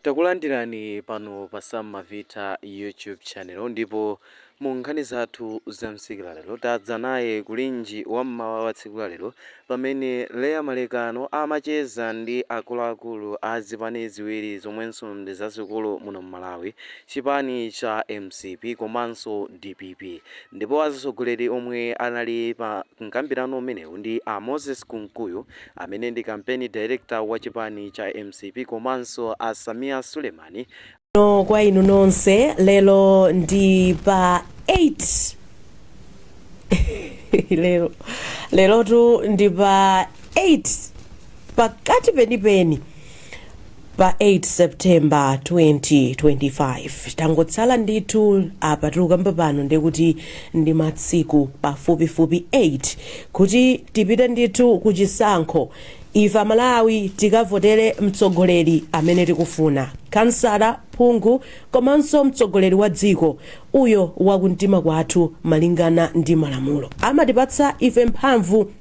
Takulandirani pano pa Samavita YouTube channel ndipo mu nkhani zathu za msiku lero tadza naye kulinji wammawa wa tsiku lero pamene Leah Malekano amacheza ndi akuluakulu a zipani ziwiri zomwenso ndi zazikulu muno Malawi, chipani cha MCP komanso DPP, ndipo atsogoleri omwe anali pa mkambirano umenewu ndi a Moses Kunkuyu amene ndi campaign director wa chipani cha MCP komanso a Samia Sulemani. No kwa inu nonse lelo ndi pa 8 lelo tu ndi pa 8 pakati penipeni pa 8 September 2025 tangotsala ndithu apa tikukamba pano ndikuti ndi matsiku pafupifupi 8 kuti tipite ndithu kuchisankho ife Malawi tikavotere mtsogoleri amene tikufuna, kansala, phungu komanso mtsogoleri wa dziko uyo wakumtima kwathu malingana ndi malamulo amatipatsa ife mphamvu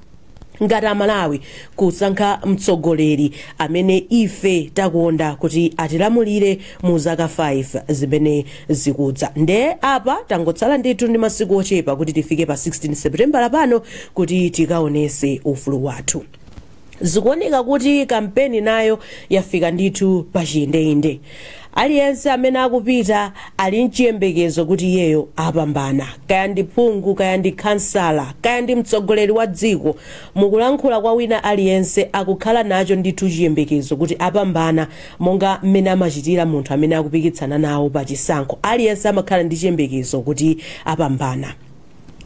ngati Amalawi kusankha mtsogoleri amene ife takonda kuti atilamulire mu zaka 5 zimene zikudza. Nde apa tangotsala ndithu ndi masiku ochepa kuti tifike pa 16 September pano kuti tikaonese ufulu wathu. Zikuoneka kuti kampeni nayo yafika ndithu pa chiyendeyende. Aliyense amene akupita ali mchiyembekezo kuti iyeyo apambana, kaya ndi phungu, kaya ndi kansala, kaya ndi mtsogoleri wa dziko. Mukulankhula kwa wina aliyense akukhala nacho ndithu chiyembekezo kuti apambana monga mmene amachitira munthu amene akupikitsana nawo pa chisankho. Aliyense amakhala ndi chiyembekezo kuti apambana.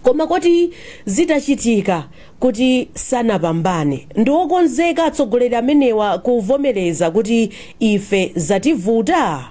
Koma kuti zitachitika kuti sanapambane, ndi okonzeka atsogoleri amenewa kuvomereza kuti ife zativuta?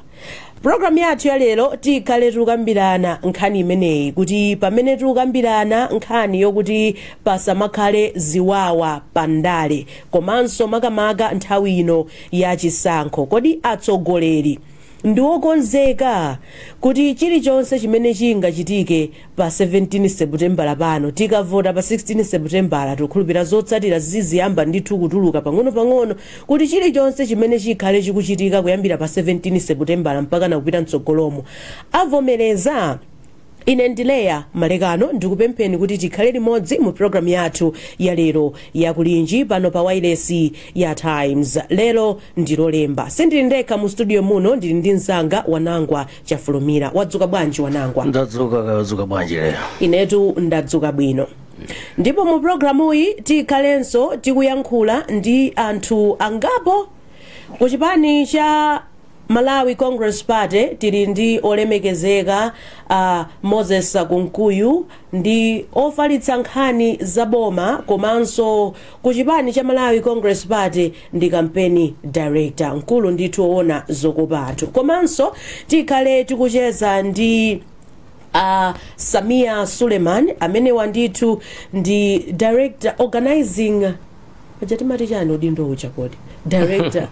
Programu yathu ya lero tikhale tikukambirana nkhani imeneyi kuti pamene tikukambirana nkhani yokuti pasamakhale ziwawa pandale komanso makamaka nthawi ino ya chisankho, kodi atsogoleri ndi okonzeka kuti chilichonse chimene chingachitike pa 17 September pano tikavota pa 16 September tikhulupira zotsatira ziziyamba ndithu kutuluka pang'ono-pang'ono kuti chilichonse chimene chikhale chikuchitika kuyambira pa 17 September mpaka nakupita mtsogolomo avomereza. Ine ndi Leah Malekano ndikupempheni kuti tikhale limodzi mu programu yathu ya lero ya kulinji pano pa wireless ya Times. Lero ndilo Lemba, sindili ndekha mu studio muno, ndili ndi mzanga Wanangwa Chafulumira. Wadzuka bwanji Wanangwa? Ndadzuka bwanji lero. Inetu ndadzuka bwino. Ndipo mu programu iyi tikhalenso tikuyankhula ndi anthu angapo ku chipani cha Malawi Congress Party. Tili ndi olemekezeka Moses Kunkuyu ndi ofalitsa nkhani zaboma komanso ku chipani cha Malawi Congress Party ndi campaign director mkulu ndithu oona zokopa athu. Komanso tikhale tikucheza ndi Samia Sulemani amene wandithu ndi director organizing ajatimati chani udindo ucha kodi director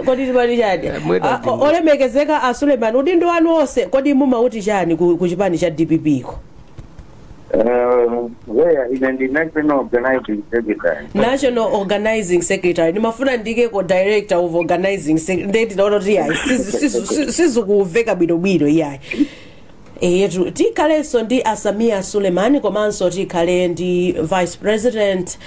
kodi timati chani olemekezeka Sulemani udindo wanu onse kodi mumauti chani ku chipani cha DPP ko? National Organizing Secretary. Nimafuna ndike ko Director of Organizing Secretary. Ndinaona kuti yayi sizikuveka bwinobwino yayi. Yetu tikhalenso ndi Samia Sulemani komanso tikhale ndi Vice President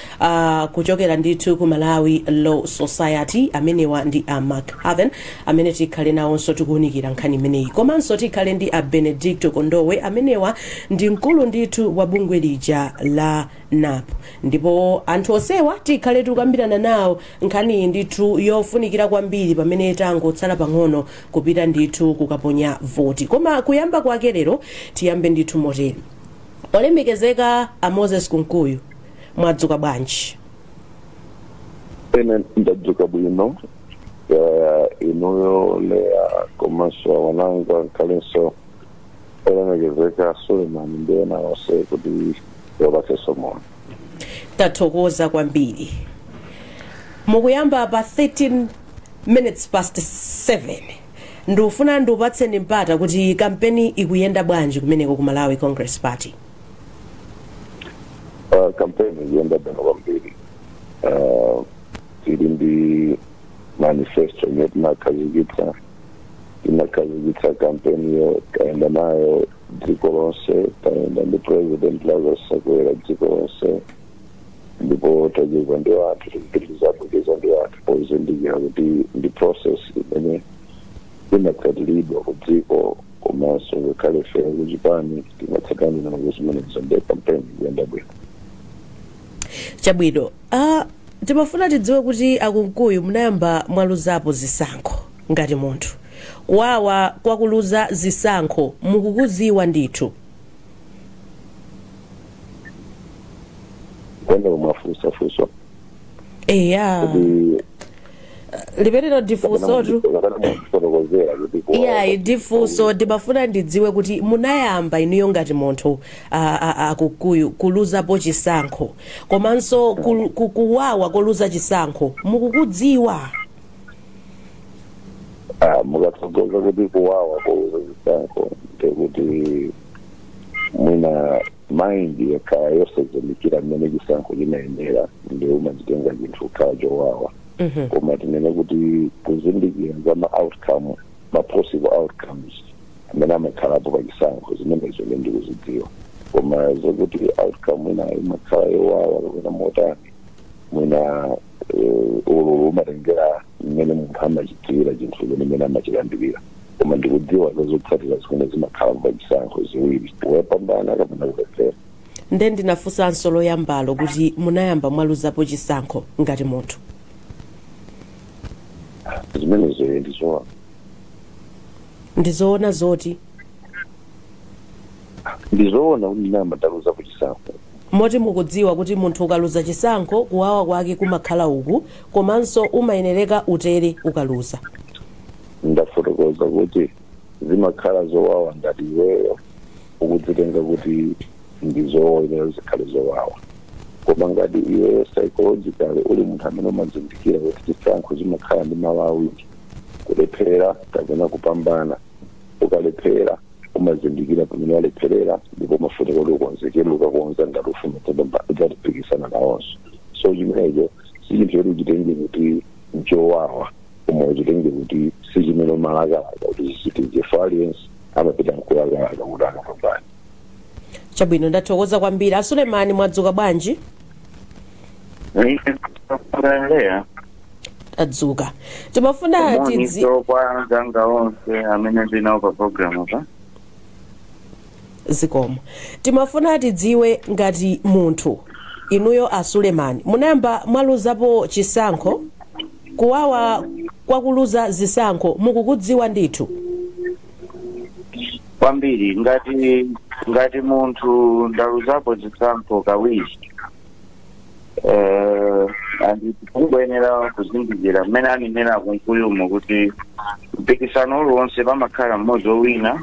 kuchokera ndithu ku Malawi Law Society amenewa ndi McHaven amene tikhale nawonso tikuunikira nkhani imeneyi. Komanso tikhale ndi Benedicto Kondowe amenewa ndi mkulu ndithu wa bungwe lija la NAP. Ndipo anthu onsewa tikhale tikukambirana nawo nkhani ndithu yofunikira kwambiri pamene tangotsala pang'ono kupita ndithu kukaponya voti. Koma kuyamba kwake lero tiyambe ndithu moteri. Olemekezeka Moses Kunkuyu, mwadzuka bwanji? Ine ndadzuka bwino. Inuyo Leah komanso Wanangwa nkhalenso olemekezeka Sulemani ndiyena onse kuti yobase somono. Tathokoza kwambiri. Mukuyamba pa 13 minutes past 7. Ndufuna ndiupatseni mpata kuti kampeni ikuyenda bwanji kumeneko ku Malawi Congress Party? Kampeni ikuyenda bwino kwambiri. Tili ndi manifesto yetu inakhazikitsa kampeni yo taenda nayo dziko lonse, taenda ndi president Lazarus Chakwera dziko lonse, ndipo tagirwa ndi wanthu tikupitiriza ndi wanthu pozindikira kuti ndi process imene imatsatiridwa ku dziko komanso ngakhale fere kuchipani timatsatani nazo zimenezo ndi kampeni kuyenda bwino. Chabwino, timafuna tidziwe kuti akunkuyu munayamba mwaluzapo zisankho ngati munthu. Kuwawa kwakuluza zisankho mukukudziwa ndithu. Kwenda kumafusafuso. Eya. Liperero difuso tu. Yeah, difuso ndimafuna ndidziwe kuti munayamba inuyo ngati munthu akukuyu kuluzapo chisankho. Komanso kuwawa koluza chisankho mukukudziwa. Mukatsogoza kuti kuwawa koluza chisankho ndikuti mwina mind yakhala yosazindikira mmene chisankho chimayendera ndi umachitenga chinthu kukhala chowawa. Koma tinene kuti kuzindikira za ma-outcome, ma-possible outcomes amene amakhalapo pa chisankho zimenezo ndikuzidziwa. Koma zokuti outcome mwina imakhala yowawa kapena motani mwina ululu umatengera mmene munthu amachitira chinthu mmene amachiyambirira. Koma ndikudziwa zotsatira zimene zimakhala pa chisankho ziwiri, wopambana kapena kulephera. Nde ndinafunsanso loyambalo kuti munayamba mwaluzapo chisankho ngati munthu. Zimenezo ndizoona zoti ndizoona kuti ndinayamba ndaluzapo chisankho. Moti mukudziwa kuti munthu ukaluza chisankho kuwawa kwake kumakhala uku komanso umayenereka utere ukaluza. Ndafotokoza kuti zimakhala zowawa ngati iweyo ukudzitenga kuti ndizoyenera zikhale zowawa. Koma ngati iweyo psychologically uli munthu amene umazindikira kuti chisankho zimakhala ndi malo awiri, kulephera kapena kupambana. Ukalephera umazindikira pamene walepherera ndipo umafunika kuti ukonzekere ukakonza ngati ufuna udzatipikisana nawonso. So chimenecho si chinthu choti uchitenge kuti nchowawa, koma uchitenge kuti si chimene umalakalaka kuti chichitike. For aliyense amapita mkulakalaka kuti akapambane. Chabwino, ndathokoza kwambiri. Asulemani, mwadzuka bwanji? Adzuka. Timafuna kwa zanga onse amene ndinawo pa program pa zikomo. Timafuna tidziwe ngati munthu inuyo Asulemani munayamba mwaluzapo chisankho, kuwawa kwakuluza zisankho mukukudziwa ndithu. kwambiri ngati munthu ndaluzapo zisankho kawiri. Andikuyenera kuzindikira mmene anenera kunkuyumu kuti mpikisano uliwonse pamakhala mmodzi wina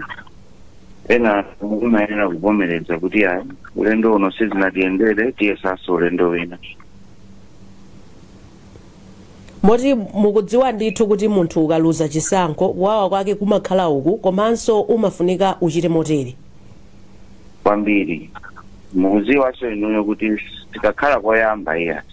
ena umayenera kuvomereza kuti ayi ulendo uno sizinatiyendere tiyesanso ulendo wina. Moti mukudziwa ndithu kuti munthu ukaluza chisankho kuwawa kwake kumakhala uku komanso umafunika uchite motere. Kwambiri mukudziwanso inuyo kuti tikakhala koyamba iya.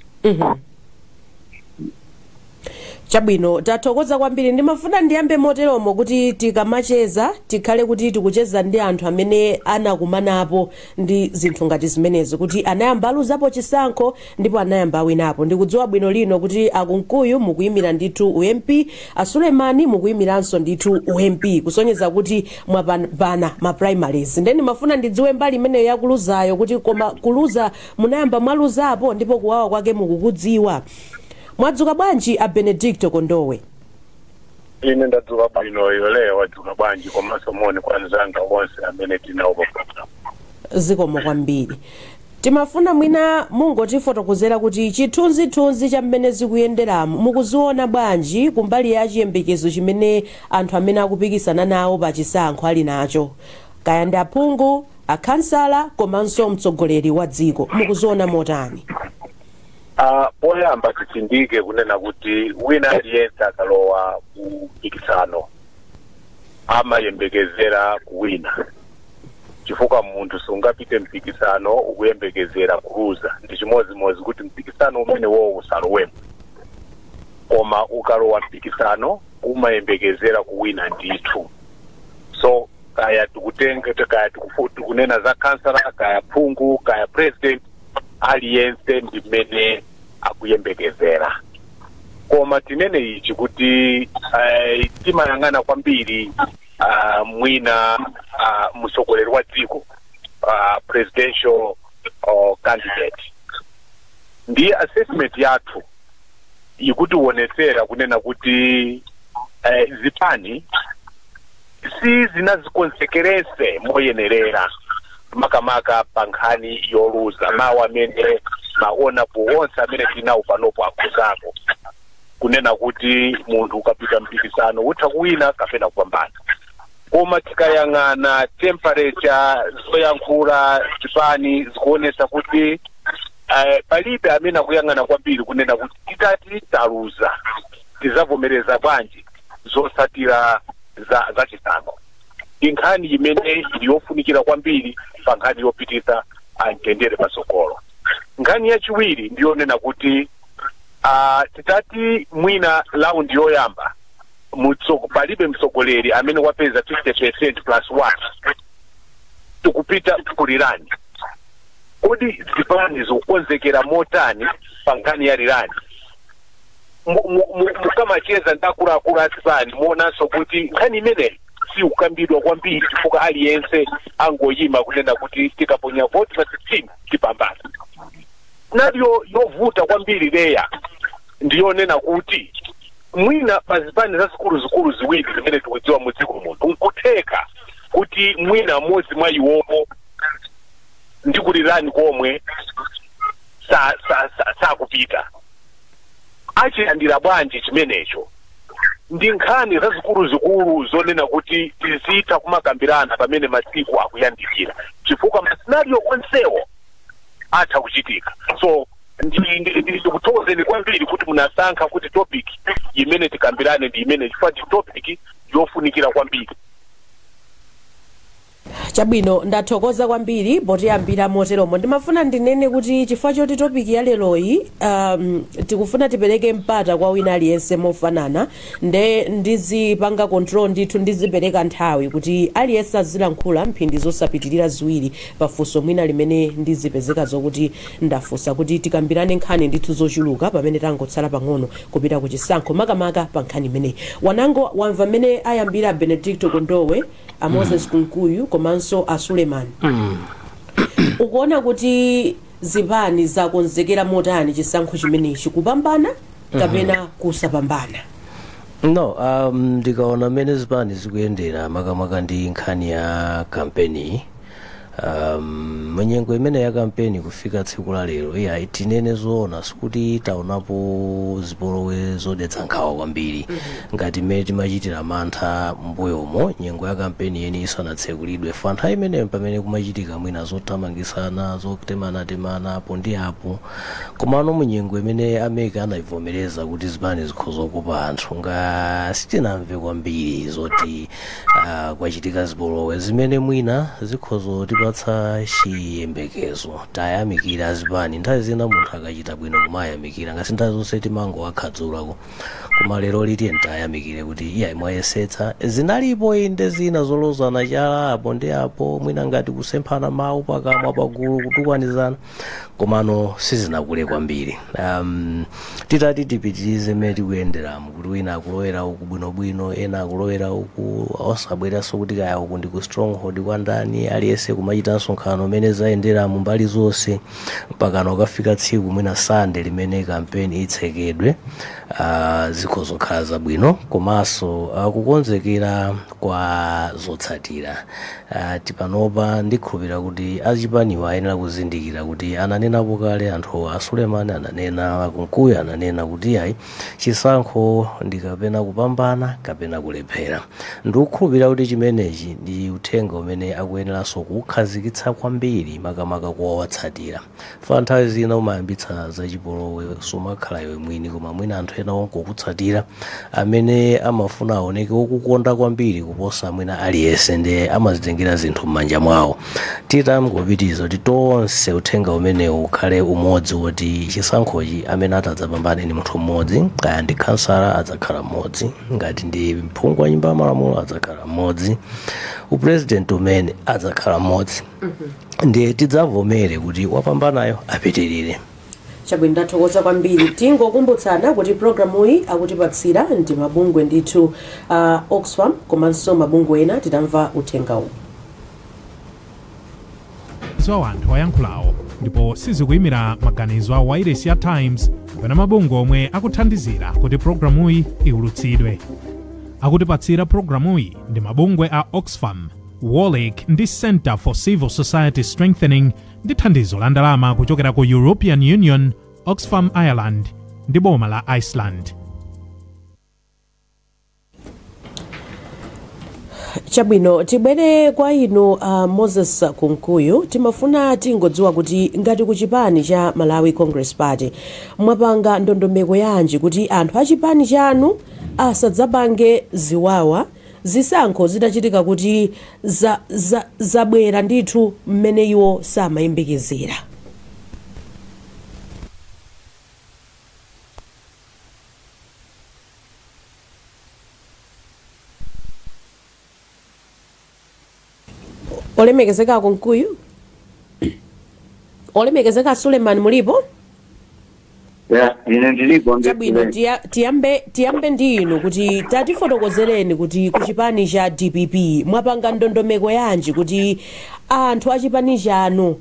Chabwino, tathokoza kwambiri. Ndimafuna ndiyambe moteromo kuti tikamacheza tikhale kuti tikucheza ndi anthu amene anakumanapo ndi zinthu ngati zimenezo, kuti anayamba aluzapo chisankho ndipo anayamba awinapo. Ndikudziwa bwino lino kuti akunkuyu mukuyimira ndithu UMP, Asulemani mukuyimiranso ndithu UMP, kusonyeza kuti mwapambana ma primaries. Ndeni ndimafuna ndidziwe mbali imeneyo yakuluzayo kuti koma kuluza munayamba mwaluzapo ndipo kuwawa kwake mukukudziwa. Mwadzuka bwanji a Benedicto Kondowe? Ine ndadzuka bwino yole wadzuka bwanji komanso moni kwa nzanga wonse amene tinawo pa program. Zikomo kwambiri. Timafuna mwina mungotifotokozera kuti chithunzithunzi cha mmene zikuyenderamo mukuziona bwanji kumbali ya chiyembekezo chimene anthu amene akupikisana nawo pa chisankho ali nacho, kaya ndi aphungu, akhansala komanso mtsogoleri wa dziko, mukuziona motani? Poyamba titsindike kunena kuti wina aliyense akalowa kupikisano amayembekezera kuwina, chifukwa munthu sungapite mpikisano ukuyembekezera kuluza. Ndi chimodzimodzi kuti mpikisano umene wowo usalowemo. koma ukalowa mpikisano umayembekezera kuwina ndithu. So kaya tikutenga kaya tikunena za kansala kaya phungu kaya president aliyense ndimene akuyembekezera. Koma tinene ichi kuti timayang'ana kwambiri mwina mtsogoleri wa dziko presidential candidate. Ndiye assessment yathu ikutionetsera kunena kuti zipani si zinazikonsekerese moyenerera makamaka pa nkhani yoluza mawu amene maona onse amene tinawo panopo akuzako kunena kuti munthu ukapita mpikisano utha kuwina kapena kupambana. Koma tikayang'ana temperature zoyankhula zipani zikuonesa kuti palibe amene akuyang'ana kwambiri kunena kuti titati taluza tizavomereza bwanji zosatira za chisankho. Nkhani imene ndiyofunikira kwambiri pa nkhani yopititsa mtendere patsogolo. Nkhani yachiwiri ndiyonena kuti titati mwina laundi yoyamba palibe mtsogoleri amene wapeza 50% plus 1 tikupita kulirani. Kodi zipani zikukonzekera motani pa nkhani ya lirani? Mukamacheza ndakuluakulu asipani muonanso kuti nkhani imeneyi si ukambidwa kwambiri chifukwa aliyense angoyima kunena kuti tikaponya vote pa 16 tipambana. Nadiyo yovuta kwambiri leya ndiyonena kuti mwina pa zipani za zikulu ziwiri zimene tikudziwa mu dziko muno nkutheka kuti mwina mmodzi mwa iwopo ndi kulirani komwe sakupita. Achiyandira bwanji chimenecho? Ndi nkhani za zikulu zonena kuti tizitha kumakambirana pamene masiku akuyandikira chifukwa mascenario onsewo atha kuchitika. So ndikuthokozeni kwambiri kuti munasankha kuti topic imene tikambirane ndi imene chifukwa ndi topic yofunikira kwambiri. Chabwino, ndathokoza kwambiri potiyambira moteromo. Ndimafuna ndinene kuti chifukwa choti topic ya leroyi tikufuna tipereke mpata kwa wina aliyense mofanana ndizipanga control ndithu ndizipereka nthawi kuti aliyense azilankhula mphindi zosapitirira ziwiri pafunso mwina limene ndizipezeka zokuti ndafunsa kuti tikambirane nkhani ndithu zochuluka pamene tangotsala pang'ono kupita ku chisankho makamaka pa nkhani imeneyi. Wanango wamva mmene ayambira Benedicto Kondowe, Moses Kunkuyu komanso a Suleiman. Ukuona kuti zipani zakonzekera motani chisankho chimenechi, kupambana kapena kusapambana? No, ndikaona mmene zipani zikuyendera makamaka ndi nkhani ya kampeni mwenyengo imene ya kampeni kufika tsiku la lero tinene zoona sikuti taonapo zipolowe zodetsa nkhawa kwambiri ngati mmene timachitira mantha mbuyomo nyengo ya kampeni yeni isanatsekulidwe. Fantha imeneyo pamene kumachitika mwina zothamangisana zotemana apo ndi apo, komano munyengo imene America anayivomereza kuti zipani zikhoza kupa anthu nga sitinamve kwambiri zoti kwachitika zipolowe zimene mwina zikhoza tipatsa chiyembekezo. Tayamikira zipani nthawi zina munthu akachita bwino kumayamikira ngati nthawi zonse timango akhadzulako, koma lero litiye tayamikire kuti iye mwayesetsa. Zinalipo inde zina zolozana chala apo ndi apo mwina ngati kusemphana mawu pakamwa pagulu kutukwanizana, komano sizinakule kwambiri. Titati tipitirize mmene tikuyenderamo kuti wina akulowera uku bwinobwino ena akulowera uku osabweranso kuti kaya uku ndi ku stronghold kwa ndani, aliyense kumachita nsonkhano mmene zayendera mu mbali zonse mpakana ukafika tsiku mwina Sande limene kampeni itsekedwe. Zikhoza kukhala zabwino komanso kukonzekera kwa zotsatira. Tipanopa ndikhulupirira kuti achipaniwa ayenera kuzindikira kuti ananenapo kale anthu a Suleiman ananena, Kunkuyu ananena kuti ayi chisankho ndikapena kupambana kapena kulephera. Ndikukhulupirira kuti chimenechi ndi uthenga umene akuyeneranso kukhala kukhazikitsa kwambiri makamaka kuwawatsatira fa nthawi zina umayambitsa zachipolowe somakhala iwe mwini koma mwina anthu ena ongokutsatira amene amafuna aoneke okukonda kwambiri kuposa mwina aliyense ndi amazitengera zinthu m'manja mwawo. Titangopitiza kuti tonse uthenga umene ukhale umodzi woti chisankhochi amene atadzapambane ni munthu mmodzi, kaya ndi kansala adzakhala mmodzi, ngati ndi mphungu wa nyumba ya malamulo adzakhala mmodzi, upresident umene adzakhala mmodzi. Ndiye tidzavomere kuti wapambanayo apitirire. Chabwino ndathokoza kwambiri. Tingokumbutsana kuti programu iyi akutipatsira ndi mabungwe ndithu Oxfam komanso mabungwe ena. Titamva uthengawu. Anthu ayankhulawo ndipo sizikuyimira maganizo a Wailesi ya Times kapena mabungwe omwe akuthandizira kuti programuyi iwulutsidwe. Akutipatsira programuyi ndi mabungwe a Oxfam, WALIC ndi Center for Civil Society Strengthening ndi thandizo la ndalama kuchokera ku European Union, Oxfam Ireland ndi boma la Iceland. Chabwino tibwere kwa inu Moses Kunkuyu. Timafuna tingodziwa kuti ngati ku chipani cha Malawi Congress Party mwapanga ndondomeko yanji kuti anthu a chipani chanu asadzapange ziwawa zisankho zitachitika kuti zabwera ndithu mmene iwo samayembekezera. Olemekezeka Kunkuyu? Olemekezeka Suleiman mulipo? Ine ndilipo. Chabwino tiyambe ndi inu kuti tatifotokozereni kuti ku chipani cha DPP mwapanga ndondomeko yanji kuti anthu a chipani chanu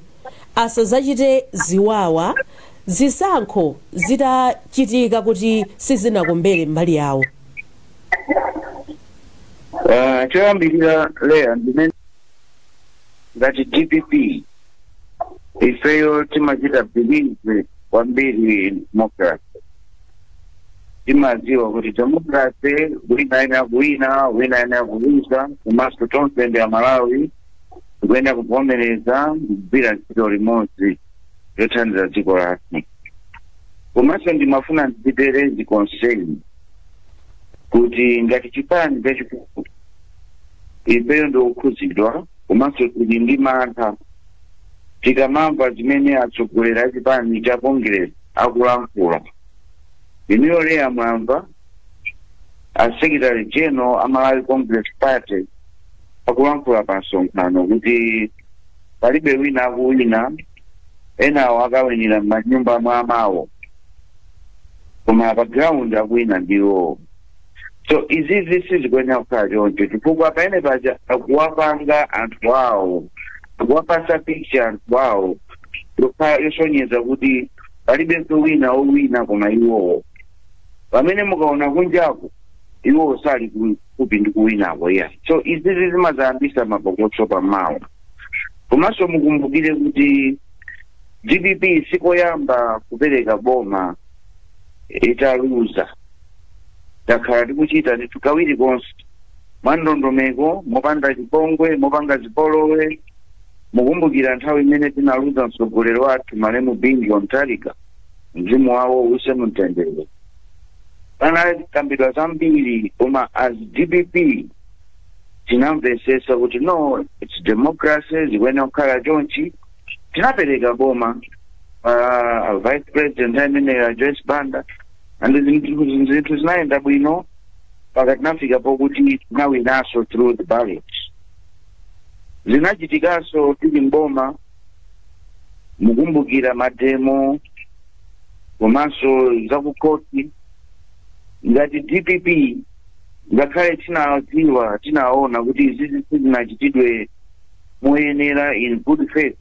asadzachite ziwawa zisankho zitachitika kuti sizinakombere mbali yawo. Choyambirira leya ndimene ngati DPP ifeyo timachita believe kwambiri democracy. Timadziwa kuti democracy wina ina kuwina komanso tonse ndi Amalawi tikuyenera kuvomereza kugwira ntchito limodzi yothandiza dziko lathu. Komanso ndimafuna ndidzipereke zikonseni kuti ngati chipani chachikulu ifeyo ndikukhudzidwa komanso tili ndi mantha tikamamva zimene atsogoleri a chipani cha Congress akulankhula. Inuyo leya mwamva Secretary General a Malawi Congress Party akulankhula pa msonkhano kuti palibe wina akuwina, enawo akawinira m'manyumba mwa amawo koma pa ground akuwina ndiwo. So izizi sizikuyenera kukhala choncho chifukwa pamene paja akuwapanga anthu awo, akuwapasa picture anthu awo yosonyeza kuti palibe wina owina koma iwowo. Pamene mukaona kunjaku iwowo sali kupi ndi kuwinako ya. So izizi zimazayambisa mabokoso pamawa. Komanso mukumbukire kuti DPP sikoyamba kupereka boma italuza. Takhala tikuchita ndithu kawiri konse mwandondomeko mopanda chipongwe mopanga zipolowe. Mukumbukira nthawi imene tinaluza mtsogoleri wathu Malemu Bingi wa Mtalika, mzimu wawo use mumtendere. Panakambidwa zambiri koma as DPP tinamvesesa kuti no, it's democracy, zikuyenera kukhala chonchi. Tinapereka boma Vice President amene Joyce Banda and zinthu zinaenda bwino mpaka tinafika pokuti tinawinaso through the ballot. Zinachitikanso tili mboma mukumbukira mademo komanso zakukoti. Ngati DPP ngakhale tinaona kuti izizi sizinachitidwe moyenera in good faith,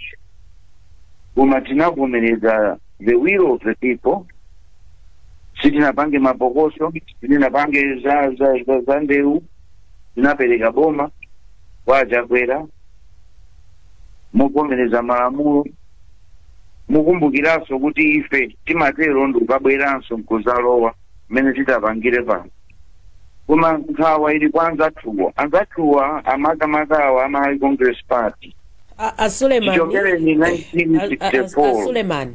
koma tinavomereza the will of the people. Sitinapange mabokoso, sitinapange za ndeu, tinapereka boma wajakwera muvomereza malamulo. Mukumbukiranso kuti ife timatero ndikabweranso mkuzalowa mmene titapangire pano. Koma nkhawa ili kwa anzathuwa amakamakawa a Malawi Congress Party chichokere ni 1964. Suleiman,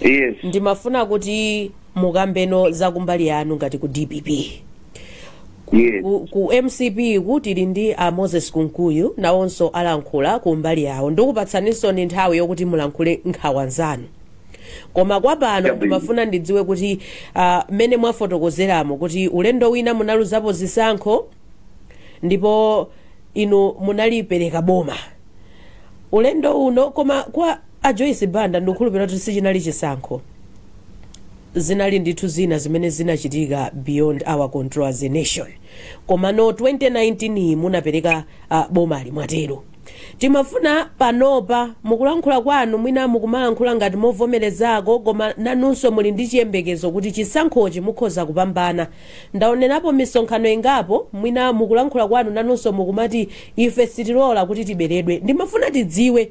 Yes. ndimafuna kuti mukambeno zakumbali yanu ngati ku DPP. Yes. Ku MCP kuti tili ndi a Moses Kunkuyu nawonso alankhula ku mbali yawo. Ndikupatsaninso ni nthawi yokuti mulankhule nkhawa zanu. Koma kwa pano ndimafuna ndidziwe kuti mmene mwafotokozeramo kuti ulendo wina munaluzapo zisankho ndipo inu munalipereka boma. Ulendo uno koma kwa a Joyce Banda ndikukhulupirira kuti sichinali chisankho. Zinali ndithu zina zimene zinachitika beyond our control as a nation. Koma no 2019 munapereka boma limwatero. Timafuna panopa mukulankhula kwanu mwina mukumalankhula ngati movomerezako koma nanunso muli ndi chiyembekezo kuti chisankhochi mukhoza kupambana. Ndaonenapo misonkhano ingapo mwina mukulankhula kwanu nanunso mukumati ife sitilola kuti tiberedwe. Ndimafuna tidziwe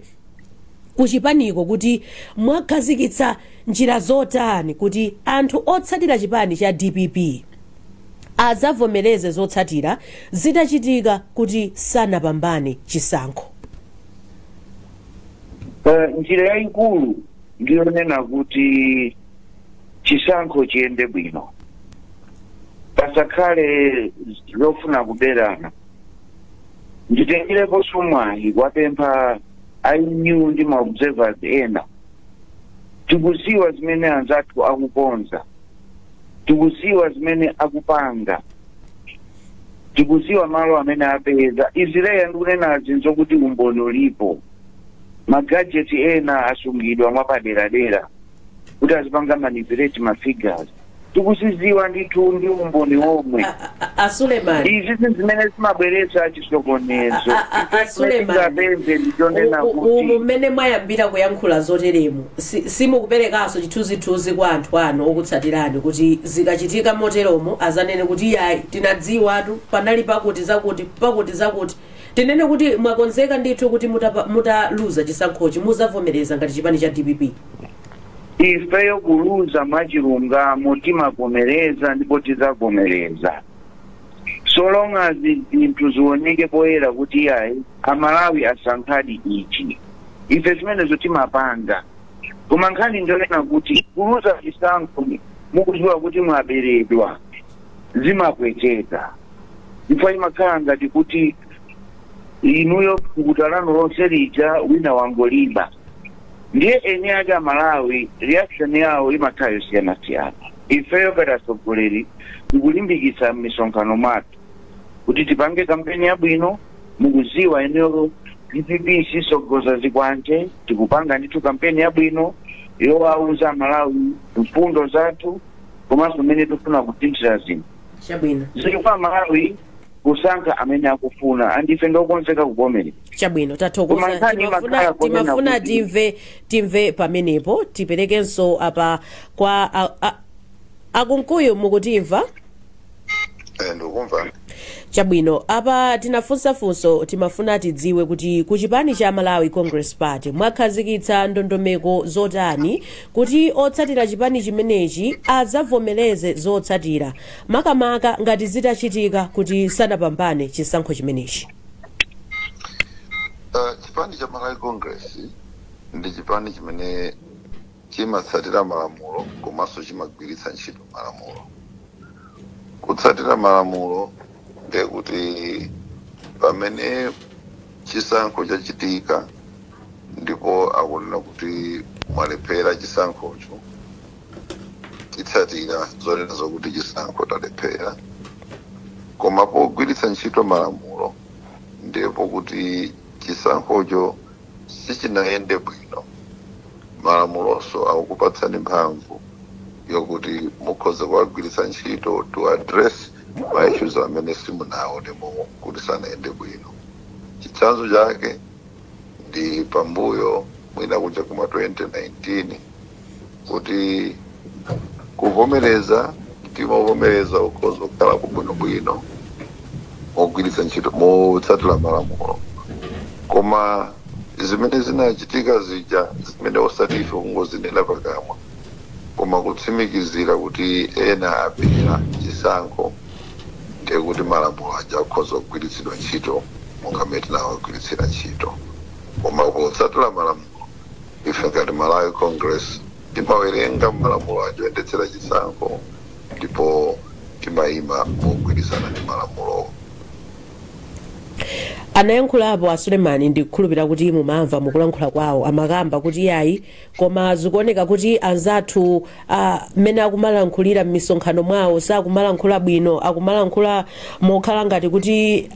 kuchipaniko kuti mwakhazikitsa njira zotani kuti anthu otsatira chipani cha DPP azavomereze zotsatira zitachitika kuti sanapambane chisankho. Njira yayikulu ndiyonena kuti chisankho chiyende bwino, pasakhale zofuna kuberana. Nditengerepo sumwayi wapempha ainu ndi maobservers ena tikuziwa zimene anzathu akukonza, tikuziwa zimene akupanga, tikuziwa malo amene apeza. Izileya ndikunenazi nzokuti umboni ulipo, magajeti ena asungidwa mwapaderadera kuti azipanga manipulate mafigures. Tikuziziwa ndithu ndi umboni womwe. Suleiman, izi zimene zimabweretsa chisokonezo. Suleiman, mmene mwayambira kuyankhula zoteremu simukuperekanso chithunzithunzi kwa anthu anu okutsatirani kuti zikachitika moteromo azanene kuti yayi tinadziwatu panali pakuti zakuti tinene kuti mwakonzeka ndithu kuti mutaluza chisankhochi muzavomereza ngati chipani cha DPP. Ifeyo kuluza mwachilungamo timavomereza ndipo tizavomereza so long as zinthu zioneke poyera kuti yayi amalawi asankhadi ichi. Ife zimenezo timapanga. Koma nkhani ndionena kuti kuluza chisankho mukudziwa kuti mwaberedwa zimapweteka. Ndipo imakhala ngati kuti inuyo kukutalano lonse lija wina wangolimba. Ndiye ene aja Malawi reaction yawo imakhala yosiyana-siyana. Ifeyo katasogoleri tikulimbikitsa m'misonkhano mwathu kuti tipange kampeni yabwino. Mukuziwa eneyo DPP sisogoza zikwanje, tikupanga ndithu kampeni yabwino yowauza Malawi mfundo zathu komanso mmene tikufuna kusinthira zinthu. Chabwino. Zikufuna Malawi kusankha amene akufuna andife ndokonzeka kuvomereza. Chabwino tathokoza. Timafuna timve pamenepo tiperekenso apa kwa akunkuyu mukutimva? Ndikumva. Chabwino apa tinafunsafunso timafuna tidziwe kuti kuchipani cha Malawi Congress Party mwakhazikitsa ndondomeko zotani kuti otsatira chipani chimenechi azavomereze zotsatira makamaka ngati zitachitika kuti sanapambane chisankho chimenechi. Chipani cha Malawi Congress ndi chipani chimene chimatsatira malamulo komanso chimagwiritsa ntchito malamulo. Kutsatira malamulo ndekuti pamene chisankho chachitika ndipo akunena kuti mwalephera chisankhocho titsatira zonena zokuti chisankho talephera. Koma pogwiritsa ntchito malamulo ndipo kuti chisankhocho sichinayende bwino, malamulonso akukupatsani mphamvu yokuti mukhoza kuwagwiritsa ntchito to address ma issues amene simunaonemo kuti sanayende bwino. Chitsanzo chake ndi pambuyo mwina kuja kuma 2019 kuti kuvomereza timavomereza ukhoza kukhala kubwinobwino mogwiritsa ntchito motsatira malamulo. Koma zimene zinachitika zija zimene osati ife kungozinena pakamwa koma kutsimikizira kuti ena apera chisankho ndekuti malamulo aja akhoza kugwiritsidwa ntchito monga mmene tinawagwiritsira ntchito. koma potsatira malamulo ife ngati Malawi Congress timawerenga malamulo achoyendetsera chisankho ndipo timayima mogwirizana ndi malamulo. anayankhulapo a Sulemani ndikukhulupirira kuti mumamva mukulankhula kwawo amakamba kuti yayi koma zikuoneka kuti anzathu mmene akumalankhulira m'misonkhano mwawo sakumalankhula bwino, akumalankhula mokhala ngati kuti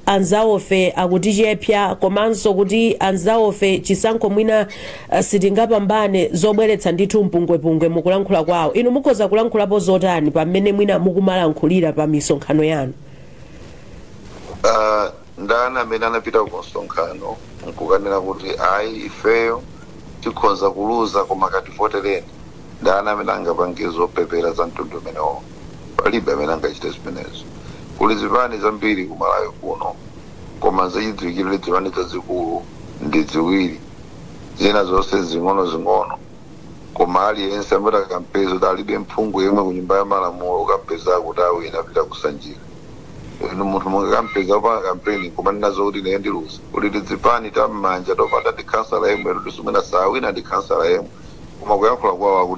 anzawofe akutichepsa komanso kuti anzawofe chisankho mwina sitingapambane zobweretsa ndithu mpungwepungwe mukulankhula kwawo. Inu mukhoza kulankhulapo zotani pamene mwina mukumalankhulira pa misonkhano yanu? Ndani amene anapita ku msonkhano nkukanena kuti ayi ifeyo tikhoza kuluza koma kativotereni. Ndani amene angapange zopepera za mtundu umenewo? Palibe amene angachite zimenezo. Kuli zipani zambiri ku Malawi kuno koma zachidziwikire zipani zazikulu ndi ziwiri, zina zonse zing'ono koma aliyense amene akampeza kuti alibe mphungu yemwe ku nyumba ya malamulo ukampeza kuti awina apita kusanjika. Inu munthu mungakampeza pa kampeni koma ndinazo kuti ine ndiluza kuti zipani tam'manja topanda ndi kansala yemwe kuti sumena sawina ndi kansala yemwe koma kuyankhula kwawo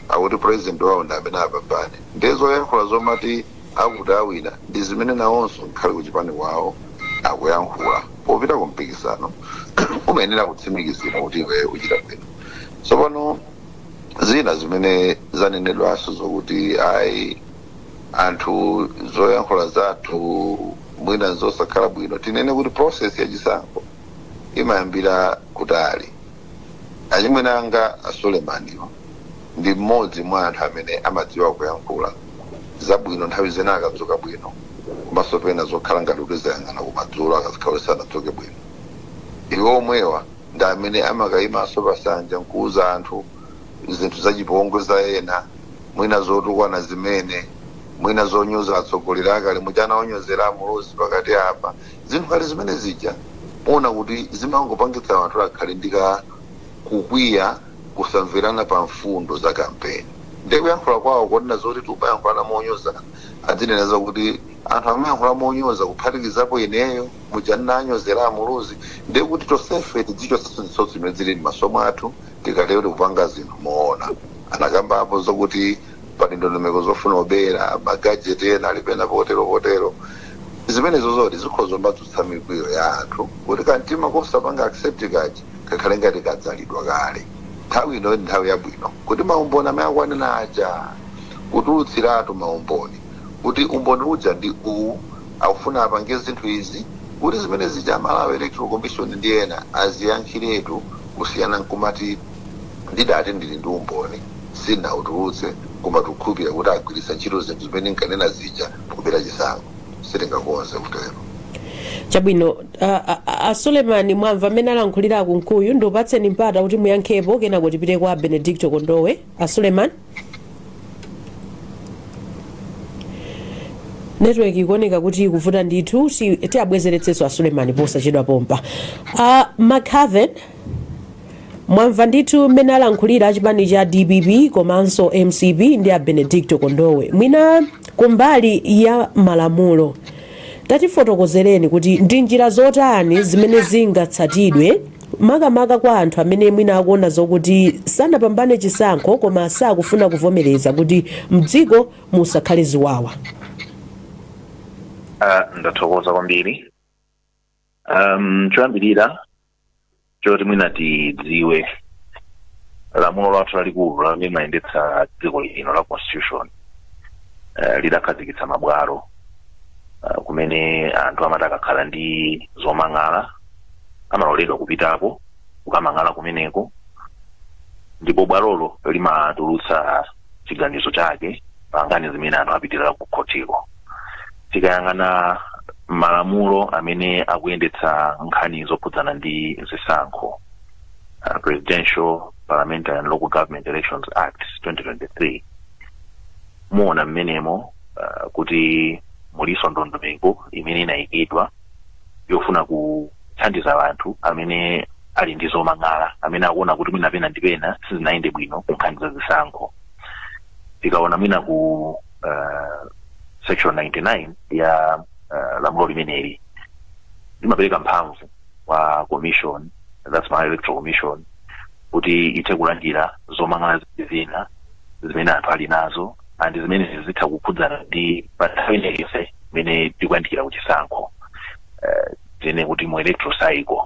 akuti president wawo ndi amene apambane. Ndizo yankhula zomati akuti awina ndi zimene nawonso nkhale kuchipani kwawo akuyankhula popita ku mpikisano umayenera kutsimikizira kuti iwe uchita bwino. Tsopano zina zimene zanenedwanso zokuti ayi anthu zoyankhula zathu mwina zosakhala bwino, tinene kuti process ya chisankho imayambira kutali. Achimwene anga a Sulemaniwo ndi mmodzi mwa anthu amene amadziwa kuyankhula zabwino nthawi zina akadzuka bwino komanso pena zokhala ngati kuti zayang'ana kumadzulo akazikhala sanadzuke bwino. Iwo omwewa ndi amene amakayimanso pasanja nkuuza anthu zinthu zachipongwe za ena, mwina zotukwana zimene, mwina zonyoza atsogoleri akale muchana onyozera amulozi pakati apa. Zinthu kale zimene zija muona kuti zimangopangitsa anthu akhale ndika kukwiya kusamverana pa mfundo za kampeni. Ndikuyankhula kwawo kodina zoti tupayankhulana monyoza adzineneza kuti anthu amayankhula monyoza kuphatikizapo ineyo mujanna anyozera amulozi ndikuti tosefe tidzichotsa zimene zili m'masomo athu tikalewa kupanga zinthu moona. Anakambapo zokuti pali ndondomeko zofuna obera magajeti ena alipena potero zimenezo zoti zikhoza mbadzutsa mikwiyo ya anthu kuti kantima kosapanga accept kaji kakhale ngati kadzalidwa kale. Nthawi ino ndi nthawi yabwino kuti maumboni amayakwanena aja kutulutsiratu maumboni kuti umboni uja ndi uwu akufuna apange zinthu izi kuti zimene zija Malawi Electoral Commission ndi ena aziyankhiretu kusiyana nkumati ndidati ndili ndi umboni sinautulutse koma tukhulupirira kuti agwiritsa ntchito zinthu zimene nkanena zija kupita chisankho sitingakonze kutero. Chabwino a Sulemani mwamva amene alankhulira kunkuyu ndiupatseni mpata kuti muyankhepo kenako tipite kwa Benedicto Kondowe. A Sulemani network ikuoneka kuti ikuvuta ndithu, tiyabwezeretsenso a Sulemani posachedwa pompa. McHaven mwamva ndithu mmene alankhulira achipani cha DPP komanso MCP ndi a Benedicto Kondowe. Mwina kumbali ya malamulo tatifotokozereni kuti ndi njira zotani zimene zingatsatidwe makamaka kwa anthu amene mwina akuona zokuti sanapambane chisankho koma sakufuna kuvomereza kuti mdziko musakhale ziwawa. Ndathokoza kwambiri. Choyambirira choti mwina tidziwe lamulo lathu lalikulu lamene limayendetsa dziko lino la constitution lidakhazikitsa mabwalo kumene anthu amati akakhala ndi zomang'ala amaloledwa kupitapo kukamang'ala kumeneko, ndipo bwalolo limatulutsa chiganizo chake pa nkhani zimene anthu apitirira ku khotiko. Tikayang'ana malamulo amene akuyendetsa nkhani zokhudzana ndi zisankho, Presidential Parliamentary and Local Government Elections Act 2023, muona mmenemo kuti muliso ndondomeko imene inayikidwa yofuna kuthandiza anthu amene ali ndi zomang'ala, amene akuona kuti mwina pena ndi pena sizinayende bwino ku nkhani za zisankho. Tikaona mwina ku section 99 ya lamulo limeneli limapereka mphamvu kwa commission that's my electoral commission, kuti ithe kulandira zomangala zina zimene anthu ali nazo and zimene zitha kukhudzana ndi pa nthawi iliyonse imene tikuyandikira kuchisankho tene kuti mu electoral cycle.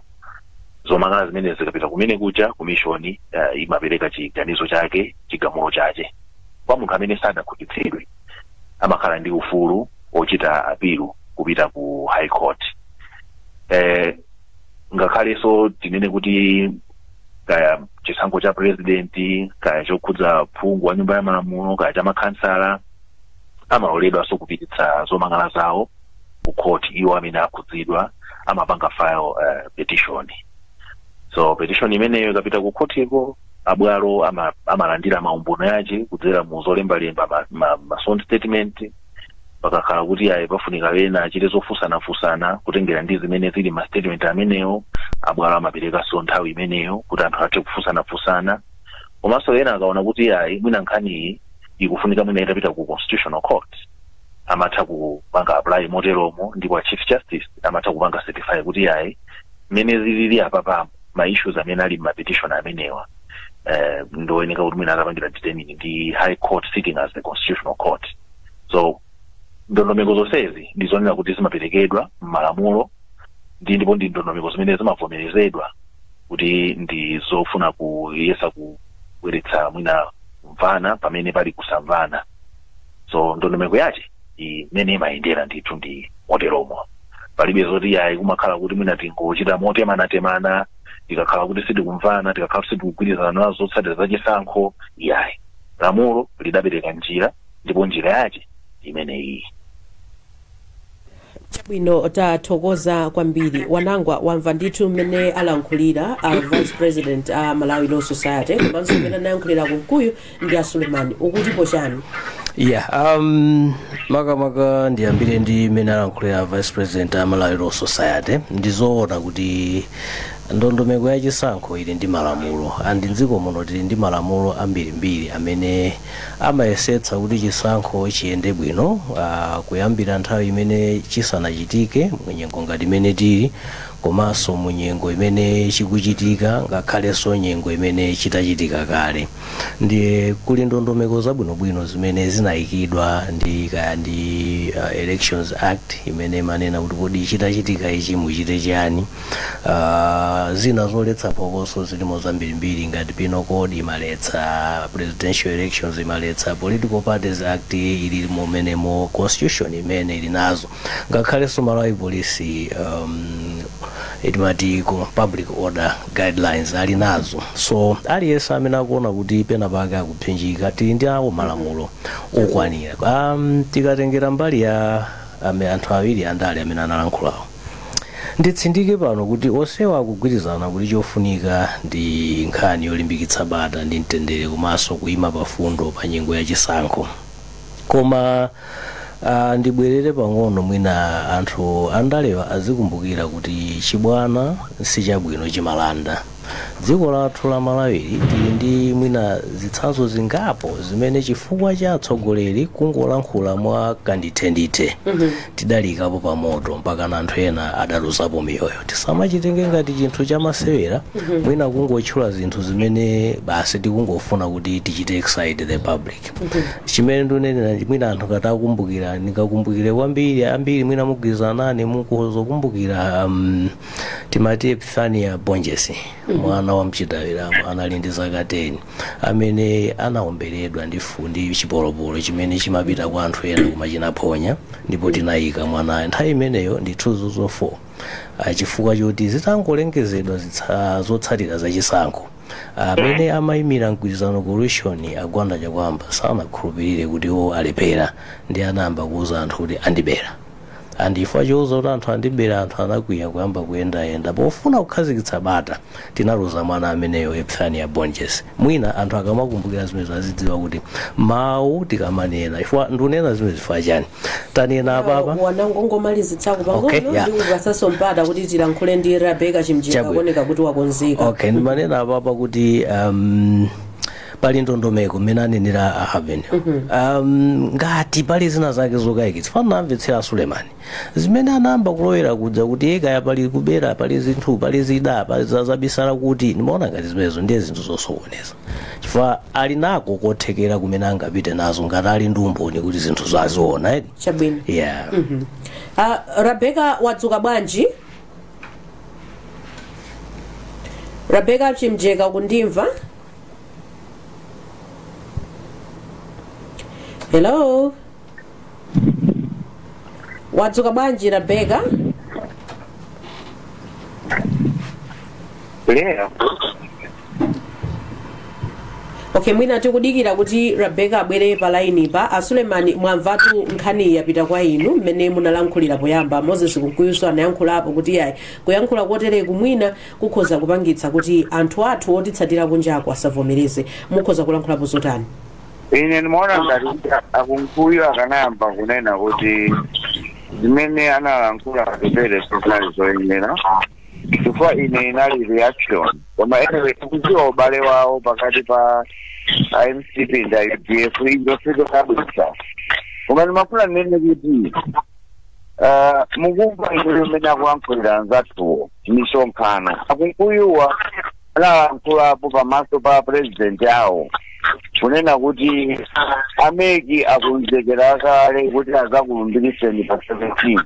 Zomangala zimene zikapita kumene kuja commission imapereka chiganizo chake, chigamulo chake kwa munthu amene sadakhutitsidwe, amakhala ndi ufulu ochita apilu kupita ku high court. Ngakhalenso tinene kuti kaya chisankho cha president, kaya chokhudza phungu wa nyumba ya malamulo, kaya cha makhansala, amaloledwanso kupititsa zomangala zawo ku court. Iwo amene akhudzidwa amapanga file petition. So petition imeneyo ikapita ku court iko, abwalo amalandira maumbono yace kudzera mu zolembalemba ma sworn statement, pakakhala kuti ayi pafunika wena achite zofusanafusana kutengera ndi zimene zili ma statement ameneyo, abwalo amaperekanso nthawi imeneyo kuti anthu athe kufusanafusana. Komanso ena akaona kuti ayi mwina nkhaniyi ikufunika mwina itapita ku constitutional court, amatha kupanga apply moteromo, ndipo chief justice amatha kupanga certify kuti ayi mmene zilili apa ma issues amene ali ma petition amenewa ndoyeneka kuti mwina akapangira determine ndi high court sitting as the constitutional court. So ndondomeko zonsezi ndizonena kuti zimaperekedwa m'malamulo ndipo ndi ndondomeko zimene zimavomerezedwa kuti ndizofuna kuyesa kubweretsa mwina kumvana pamene pali kusamvana. So ndondomeko yace imene imayendera ndithu ndi moteromo, palibe zoti yayi kumakhala kuti mwina tingochita motemana, tikakhala kuti sitikumvana, tikakhala sitikugwirizana nazo zotsatira za chisankho. Yayi, lamulo lidapereka njira ndipo njira yace imeneyi. Chabwino, tathokoza kwambiri. Wanangwa wamva ndithu mmene alankhulira vice president Malawi Law Society, komanso mmene anayankhulira kumkuyu ndi Suleiman. Ukutipo chani? Yeah, makamaka ndiyambire ndi mmene alankhulira vice president Malawi Law Society. Ndizoona kuti ndondomeko ya chisankho ili ndi malamulo, andi mdziko muno tili ndi malamulo ambirimbiri amene amayesetsa kuti chisankho chiyende bwino, kuyambira nthawi imene chisanachitike munyengo ngati imene tili, komanso munyengo imene chikuchitika, ngakhalenso nyengo imene chitachitika kale. Ndiye kuli ndondomeko zabwinobwino zimene zinayikidwa ndi Elections Act imene manena kuti kodi chitachitika ichi muchite chani. Zina zoletsa phokoso zilimo zambirimbiri ngati Penal Code imaletsa, Presidential Elections imaletsa, Political Parties Act ili momenemo, Constitution imene ili nazo, ngakhalenso Malawi Police itimati public order guidelines ali nazo. So aliyense amene akuona kuti pena pake akuphinjika tili ndi awo malamulo okwanira. Tikatengera mbali ya anthu awiri andale amene analankhulawo, nditsindike pano kuti onsewa akugwirizana kuti chofunika ndi nkhani yolimbikitsa bata ndi mtendere komanso kuyima pafundo pa nyengo ya chisankho. Koma ndibwerere pang'ono mwina anthu andalewa azikumbukira kuti chibwana sichabwino chimalanda. Dziko lathu la Malawi tili ndi mwina zitsanzo zingapo zimene chifukwa cha atsogoleri kungolankhula mwa kandithendithe tidalikapo pa moto mpaka anthu ena adaluzapo miyoyo. Tisamachitenge ngati chinthu chamasewera, mwina kungotchula zinthu zimene basi tikungofuna kuti tichite excite the public. Chimene ndinena mwina anthu kati akumbukira, nikakumbukire kwambiri ambiri mwina mugwirizanani mukuzokumbukira timati Epiphania Bonjes, mwana wa mchitawiramo anali ndi zaka 10, amene anaomberedwa ndi chipolopolo chimene chimapita kwa anthu ena koma chinaphonya, ndipo tinayika mwanayo. Nthawi imeneyo ndi 2004, chifukwa choti zitangolengezedwa zotsatira za chisankho. Amene amayimira mgwirizano coalition agwanda chakwamba sanakhulupirire kuti iwo alepera, ndi anayamba kuuza anthu kuti andibera. Andifwa choza kuti anthu andibera, anthu anakwiya kuyamba kuyendayenda pofuna kukhazikitsa bata. Tinaluza mwana ameneyo Epiphania Bonjes. Mwina anthu akamakumbukira zimene azidziwa kuti mawu tikamanena ifwa ndunena zimene zifwa chani tanena apapa wanangongomalizitsako pang'ono ndi kupasaso mpata kuti tilankhule ndi Rebecca Chimjika kuoneka kuti wakonzeka. Okay, ndimanena apapa kuti pali ndondomeko mmene anenera Avenue. Ngati pali zina zake zokayikitsa fana amvetsera Sulemani zimene anayamba kulowera kudza kuti ekaya pali kubera pali zinthu pali zida pali zabisala kuti ndimaona ngati zimenezo ndiye zinthu zosokoneza chifukwa ali nako kothekera kumene angapite nazo ngati ali ndi umboni kuti zinthu zaziona chabwino. yeah. Rebecca wadzuka bwanji? Rebecca Chimjeka kundimva? Hello? Wadzuka bwanji Rebecca? Yeah. Okay, mwina tikudikira kuti Rebecca abwere pa line pa. Sulemani mwamvatu nkhani yapita kwa inu mmene munalankhulira poyamba. Moses Kunkuyuso anayankhulapo kuti yayi kuyankhula kotere kumwina kukhoza kupangitsa kuti anthu athu otitsatira kunjako asavomereze. Mukhoza kulankhulapo zotani? Ine nimaona ngati akunkuyu akanayamba kunena kuti zimene analankhula atipere sisali zoyenera chifukwa ine inali reaction koma anyway tikudziwa ubale wawo pakati pa MCP nda UDF indofika kabisa koma nimafuna nene kuti mukumva ine mmene akulankhulira anzathuwo misonkhano akunkuyuwa analankhulapo pamaso pa president yawo kunena kuti ameki akunzekera kale kuti azakulumbiriseni pa 17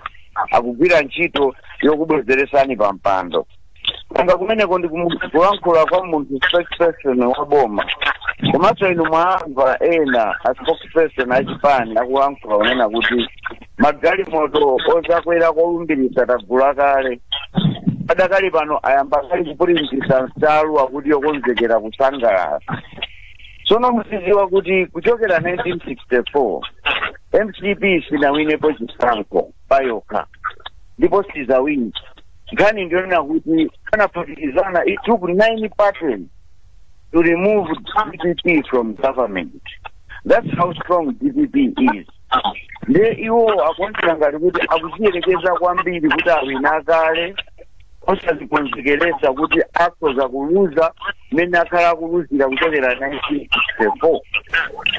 akugwira ntchito yokubwezeresani pa mpando kanga kumeneko ndi kulankhula kwa munthu spokesperson wa boma komanso inu mwamva ena a spokesperson achipani akulankhula kunena kuti magalimoto ozakwera kolumbirisa tagula kale adakali pano ayamba kali kupulumutsa nsalu akuti yokonzekera kusangalala. Sono musiziwa kuti kuchokera 1964 MCP sinawinepo chisankho payoka ndipo sizawini nkhani ndionena kuti anaphatikizana it took 9 parties to remove DPP from government. That's how strong DPP is. Nde iwo akuonera ngati kuti akuziyerekeza kwambiri kuti awina kale osazikonzekeresa kuti akhoza kuluza mmene akhala akuluzira kuchokera 1964.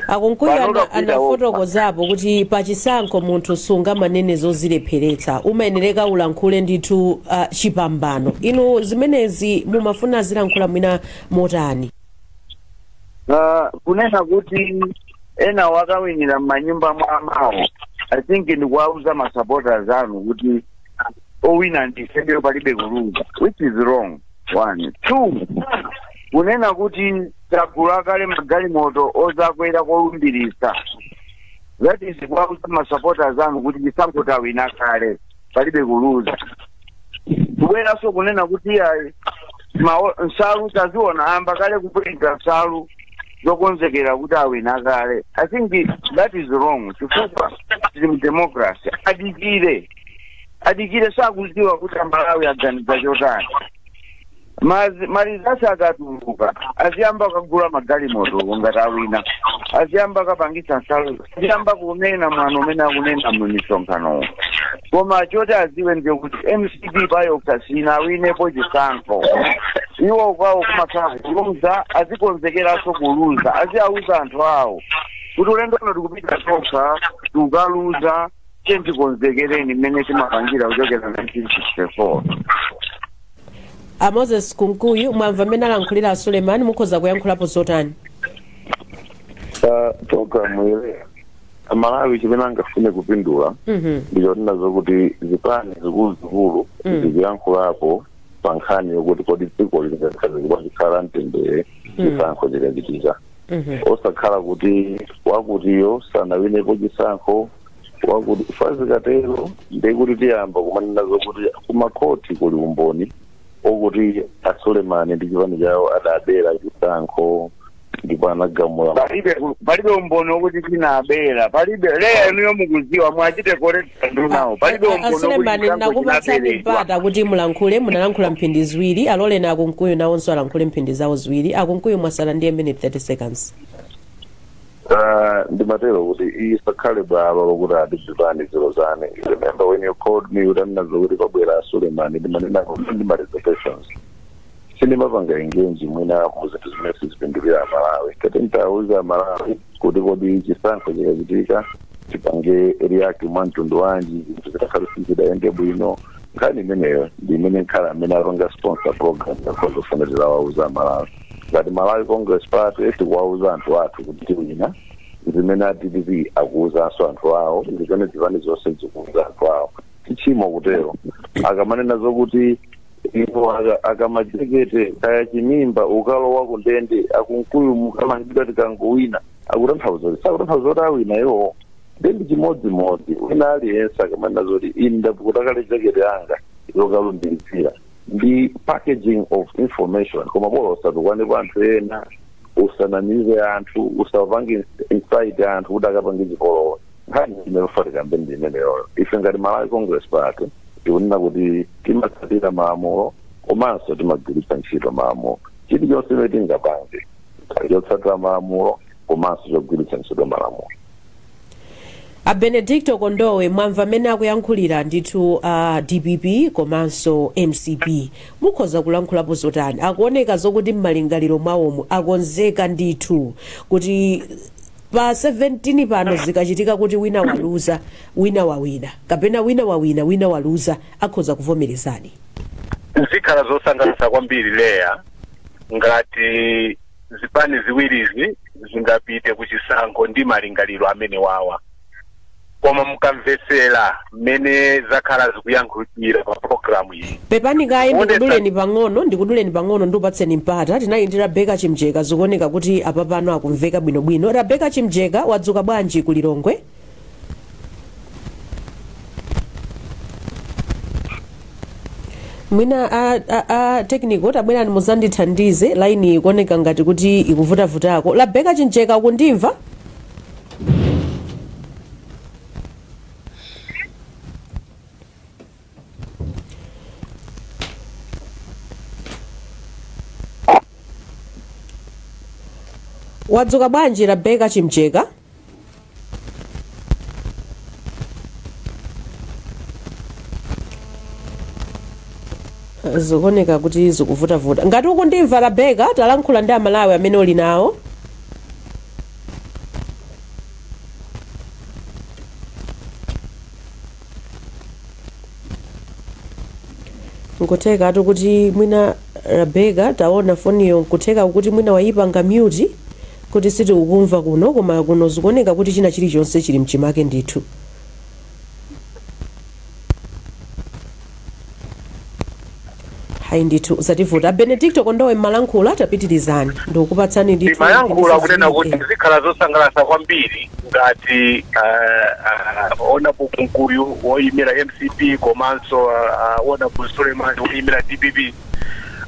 Akunkuyu anafotokozapo kuti pachisankho munthu sunga manene zozilepheretsa umayenereka ulankhule ndithu chipambano. Inu zimenezi mumafuna zilankhula mwina motani? Kunena kuti ena wakawinira m'manyumba mwamawo I think ndikuwauza ma supporters anu kuti owina ndifeyo palibe kuluza, which is wrong. 1 2 kunena kuti tagula kale magalimoto ozakwera kolumbirisa, that is kuwauza ma supporters anu kuti chisankho tawina kale palibe kuluza. Kubweraso kunena kuti yayi nsalu taziona amba kale kupulika nsalu zokonzekera kuti awina kale. I think that is wrong. Chifukwa tili mu democracy. Adikire sakuziwa kuti Malawi aganiza chotani. Marizasi akatuluka aziyamba kagula magalimoto ngati awina, aziyamba kapangisa nsalu, aziyamba kunena mwano umene akunena mu misonkhano. Koma choti aziwe ndiye kuti MCP payoka sinawinepo chisankho. Iwo kwawo kumakhala kuluza, azikonzekeranso kuluza, aziyauza anthu awo kuti ulendo uno tikupita tokha tukaluza tikonzekereni mmene timapangira kuchokera 1964. Moses Kunkuyu mwamva mmene alankhulira Sulemani, mukhoza kuyankhulapo zotani? Toka mwere Malawi chimene angafune kupindula ndicho tinazo kuti zipani zikulu ziyankhulapo pa nkhani yokuti kodi dziko lingakhazi kwa chikhala mtendere chisankho chikachitiza. Osakhala kuti wakutiyo sanawinepo chisankho wakuti fazikatero ndekuti tiyamba kumanena zokuti kumakhoti kuli umboni okuti Sulemani ndi chipani chawo adabera chisankho ndipo anagamula. Palibe umboni wokuti tinabera, palibe leya inu yomukuziwa mwachite correct ndunawo. Palibe umboni Sulemani nakupatsani mpata kuti mulankhule, munalankhula mphindi ziwiri, alole na Akunkuyu nawonso alankhule mphindi zawo ziwiri. Akunkuyu mwasala ndiye minute 30 seconds. Ndimatero kuti isakhale baba lokuti adibani zilozane. Remember when you called me utanazo kuti kwabwera Sulemani ndimanena ndi reservations. sinimapanga ingenji mwina muzinthu zimene sizipindulira Malawi kati ntauza Malawi kuti kodi chisankho chikachitika tipange react mwantundu wanji zinthu zitakhalusizidaende bwino nkhani imeneyo ndi imene nkhala amene aronga sponsor program yakozofanirira wauza Malawi ngati Malawi Congress Party tikuwauza anthu athu kuti wina zimene ADDP akuwuzanso anthu awo zimene zivani zonse zikuwuza anthu awo tichimo kutero akamanena zokuti ipo akamachekete kaya chimimba ukalowa kundende akunkuyu mukamangidwa tikangowina akutanthauza kuti awina iwo ndi chimodzimodzi wina aliyense akamanena zoti ine ndapukuta kale jakete yanga yokalumbirizira ndi packaging of information koma bora usatukwane anthu ena usanamize anthu usapange insight anthu kuti akapange chipolowe nkhani imefatika mbendi imeneyo ife ngati Malawi Congress Party tikunena kuti timatsatira malamulo komanso timagwiritsa ntchito malamulo chilichonse chimene tingapange chotsatira malamulo komanso chogwiritsa ntchito malamulo. Benedicto Kondowe mwamva amene akuyankhulira ndithu DPP komanso MCP mukhoza kulankhulapo zotani akuoneka zokuti m'malingaliro mwawomu akonzeka ndithu kuti pa 17 pano zikachitika kuti wina waluza wina wawina kapena wina wawina wina waluza akhoza kuvomerezani zikhala zosangalatsa kwambiri leya ngati zipani ziwirizi zingapite kuchisankho ndi malingaliro amene wawa koma mukamvesera mmene zakhala zikuyankhulira pa programu iyi pepani kayi ndikuduleni pang'ono ndiupatseni mpata tinayindira Rebecca Chimjeka zikuoneka kuti apa pano akumveka bwinobwino. Rebecca Chimjeka wadzuka bwanji ku Lilongwe? mwina technical tabwerani muzandithandize line ikuoneka ngati kuti ikuvutavutako. Rebecca Chimjeka ukundimva? wadzuka bwanji Rebecca Chimjeka? zikuoneka kuti zikuvutavuta. Ngati ukundimva Rebecca talankhula ndi Amalawi amene uli nawo. Nkutheka atu kuti mwina Rebecca taona foniyo nkutheka kuti mwina wayipanga mute kuti siti ukumva kuno koma kuno zikuoneka kuti china chilichonse chili mchimake ndithu. hayi ndithu usativuta. Benedicto Kondowe mmalankhula tapitirizani ndikukupatsani ndithu mayankhula kunena kuti zikhala zosangalatsa kwambiri ngati ona bukunkuyu woyimira MCP komanso ona Suleiman woyimira DPP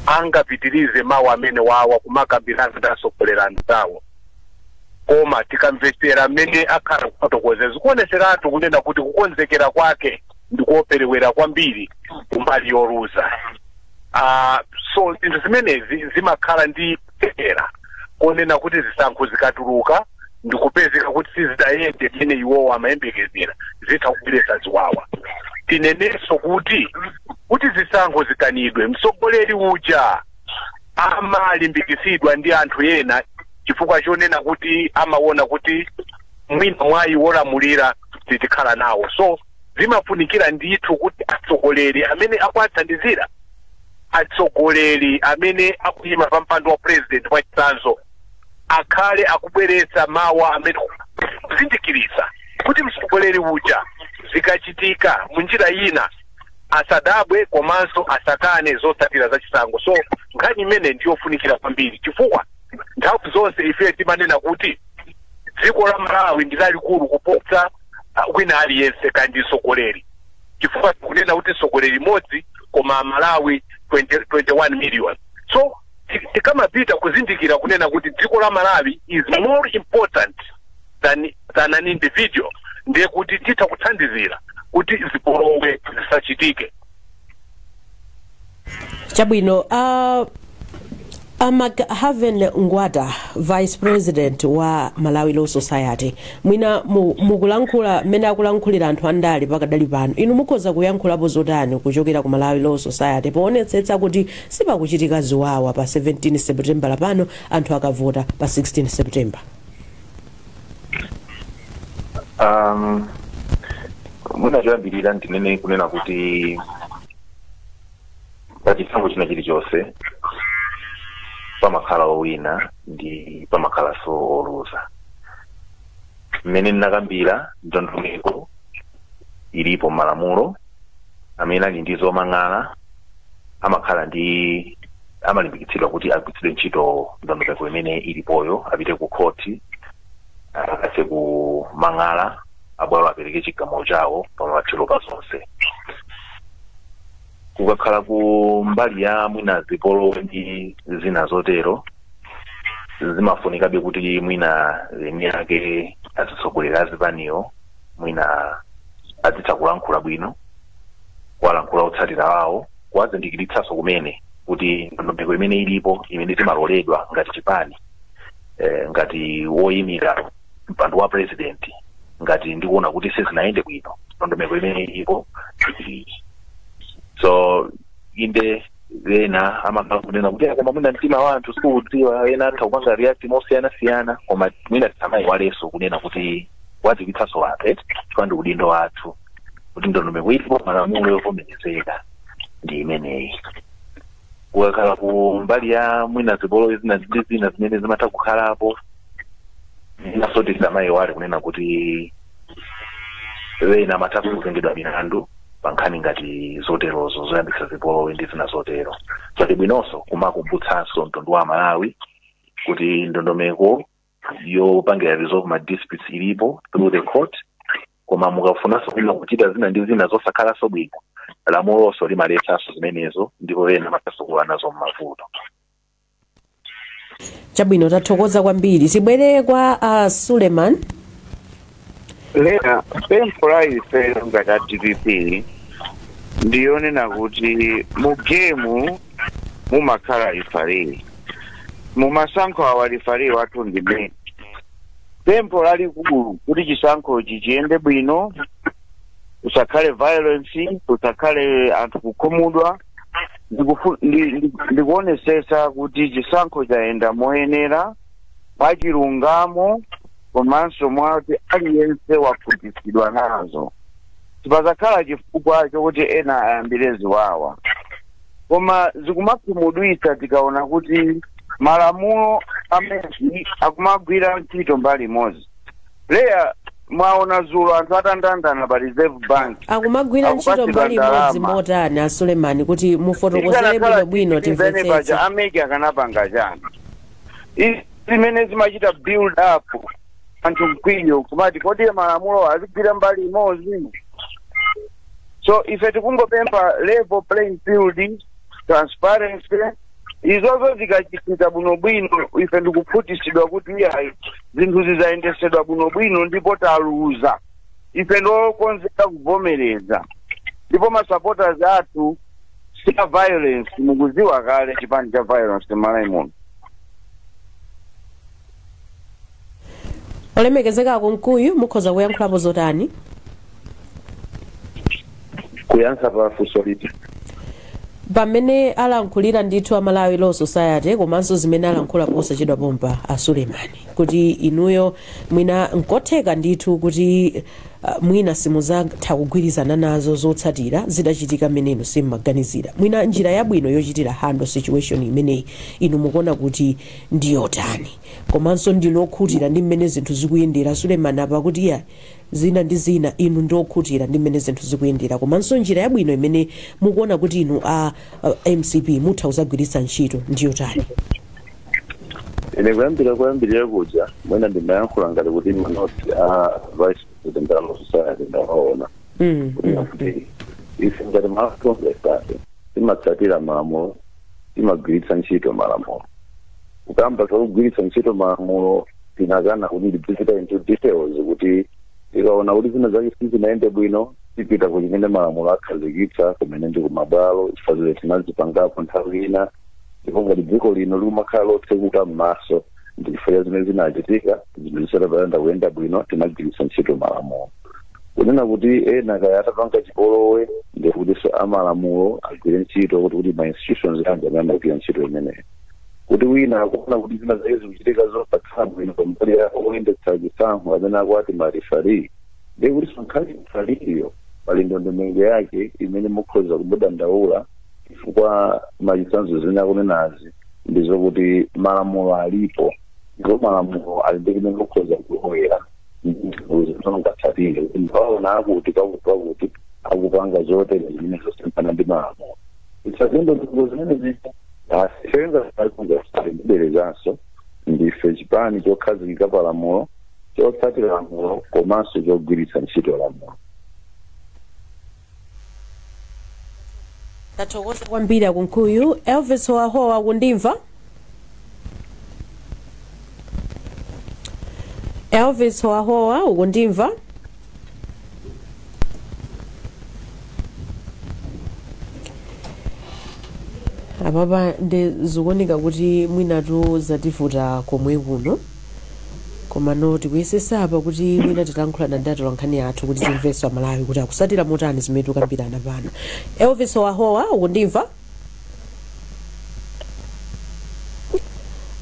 angapitirize mawu amene wawa kumakambirana ndi atsogoleri awo koma tikamvetsera mmene akhala kufotokoza zikuoneseratu kunena kuti kukonzekera kwake ndikuoperewera kwambiri kumbali yoluza. So zinthu zimenezi zimakhala ndi kutekera konena kuti zisankho zikatuluka ndikupezeka kuti sizidayende mmene iwowo amayembekezera zitha kubweretsa ziwawa. Tinenenso kuti zisankho zikanidwe mtsogoleri uja amalimbikisidwa ndi anthu ena chifukwa chonena kuti amaona kuti mwina mwayi wolamulira titikhala nawo. So zimafunikira ndithu kuti atsogoleri amene akuwathandizira atsogoleri amene akuyima pa mpando wa president wa chitsanzo akhale akubweretsa mawu amene kuzindikiriza kuti mtsogoleri uja zikachitika munjira ina asadabwe komanso asakane zotsatira za chisankho. So nkhani imene ndiyofunikira kwambiri chifukwa nthawi zonse ife timanena kuti dziko la Malawi ndi lalikulu kuposa wina aliyense kandi mtsogoleri chifukwa kunena kuti mtsogoleri mmodzi koma Malawi 21 million. So tikamapita kuzindikira kunena kuti dziko la Malawi is more important than an individual ndiye kuti titha kuthandizira kuti zipolowe zisachitike. Chabwino Haven Ngwata, Vice President wa Malawi Law Society, mwina mukulankhula mmene akulankhulira anthu andale pakadali pano, inu mukhoza kuyankhulapo zotani kuchokera ku Malawi Law Society poonetsetsa kuti sipakuchitika ziwawa pa 17 September pano anthu akavota pa 16 September? Mwina choyambirira ndinene kunena kuti pachisankho china chilichonse pamakhala owina ndi pamakhala so oluza. Mmene ndinakambira ndondomeko ilipo malamulo amene ali ndi zomang'ala amakhala ndi amalimbikitsidwa kuti agwiritsidwe ntchito ndondomeko imene ilipoyo, apite ku khoti, akathe ku mang'ala abwalo apereke chigamulo chawo pamathero pa zonse. Kukakhala ku mbali ya mwina zipolo ndi zina zotero zimafunikabe kuti mwina leni yake azitsogolera azipaniyo mwina azitha kulankhula bwino, kuwalankhula otsatira wawo, kuwazindikiritsanso kumene kuti ndondomeko imene ilipo imene timaloledwa ngati chipani, ngati woyimira mpando wa president, ngati ndikuona kuti sizinaende bwino ndondomeko imene ilipo. So inde ena amakhala kunena kuti koma mwina mtima wa anthu sikudziwa, ena atha kupanga react mosiyanasiyana, koma mwina tisamayiwalenso kunena kuti wadziwitsanso wake chifukwa ndi udindo wathu kuti ndondomeko ilipo, malamulo yovomerezeka ndi imeneyi. Kukakhala ku mbali ya mwina zipolo zina zimene zimatha kukhalapo, inaso tisamayiwale kunena kuti ena amatha kutengedwa milandu pankhani ngati zoterozo zoyambitsa zipolowe ndi zina zotero. Choti bwinonso kumakumbutsanso mtundu wa Malawi kuti ndondomeko yopangira resolve ma disputes ilipo through the court, koma mukafunanso kuina kuchita zina ndi zina zosakhalaso bwino, lamulonso limaletsanso zimenezo, ndipo ena amatasukula nazo mmavuto. Chabwino, tathokoza kwambiri. Tibwere kwa Suleiman. Lea pempho ife ngati DPP ndiyonena kuti mu gemu mumakhala referee, mumasankho awa referee wathu ndimene. Pempho lalikulu kuti chisankhochi chiyende bwino, kusakhale violence, kusakhale anthu kukhumudwa, ndikuonesesa kuti chisankho chayenda moyenera mwachilungamo, komanso mwati aliyense wakhutitsidwa nazo. Sipazakhala chifukwa chokuti ena ayambire ziwawa, koma zikumakhumudwitsa tikaona kuti malamulo amene akumagwira ntchito mbali imodzi. Leya mwaona zulo anthu atandandana pa Reserve Bank akumagwira ntchito mbali imodzi motani a Suleiman kuti mufotokozere bwino timvetsetse. Ameki akanapanga chani zimene zimachita build up anthu mkwiyo kumati kodi malamulo azigwira mbali imodzi. So ife tikungopempha level playing field, transparency, izozo zikachitika bwinobwino. Ife ndikukhutitsidwa kuti iyayi zinthu zizayendesedwa bwinobwino ndipo taluza. Ife ndokonzeka kuvomereza, ndipo masupporters athu sika violence, mukuziwa kale chipani cha violence Malawi muno. Olemekezeka kumkuyu mukhoza kuyankhulapo zotani? kuyankha pa funso liti pamene alankhulira ndithu a Malawi Law Society komanso zimene alankhula posachedwa pompa a Suleiman kuti inuyo mwina nkotheka ndithu kuti mwina simuzatha kugwirizana nazo zotsatira zidachitika meneno simmaganizira mwina njira yabwino yochitira handle situation imeneyi inu mukuona kuti ndiyotani komanso ndilokhutira ndi mmene zinthu zikuyendera Suleiman apa kuti ya zina ndi zina inu ndokhutira ndi mmene zinthu zikuyendera komanso njira yabwino imene mukuona kuti inu a MCP mutha kuzagwiritsa ntchito ndiyotani. ine kuyambirira kuja mwina ndimayankhula ngati kuti manoti a vice president wa society ndawaona kuti ife ngati makongressati timatsatira malamulo timagwiritsa ntchito malamulo ukamba kugwiritsa ntchito malamulo tinakana kuti ndipita into details kuti tikaona kuti zina zake sizinaende bwino tipita kuchimene malamulo akhazikitsa kumene ndi kumabwalo chifukwa tinazipangapo nthawi ina ndipo ngati dziko lino limakhala lotsekuka m'maso ndi chifukwa zimene zinachitika zinthu zisadapanda kuyenda bwino tinagwiritsa ntchito malamulo kunena kuti ena kaya atapanga chipolowe ndikuti amalamulo agwire ntchito kuti ma institutions anga amene agwira ntchito imeneyo kuti wina akuona kuti zina zake zikuchitika zopatsa bwino pambali ya oyendetsa chisankho amene akwati marifari ndikuti sankhani mfaliriyo pali ndondomeko yake imene mukhoza kumudandaula chifukwa machisanzo zina kunenazi ndizokuti malamulo alipo ndipo malamulo ali ndi kimene mukhoza kuloyera uzotongatsatile ndiwaona akuti pakuti akupanga zotere zimene zosempana ndi malamulo isazendo ndiko zimene zita asisenza ndiberezanso ndife chipani chokhazikika pa lamulo chotsatira lamulo komanso chogwiritsa ntchito lamulo. Tathokoza kwambiri akunkhuyu. Elvis Wahowa akundimva? Elvis Wahowa ukundimva? Apapa ndizikuoneka kuti mwinatu zativuta komwe kuno komano tikuyesesa apa kuti mwina titankhulana ndi atolankhani athu kuti timvenso amalawi kuti akusatira motani zimene tikambirana pano. Elvis Wahowa ukundimva?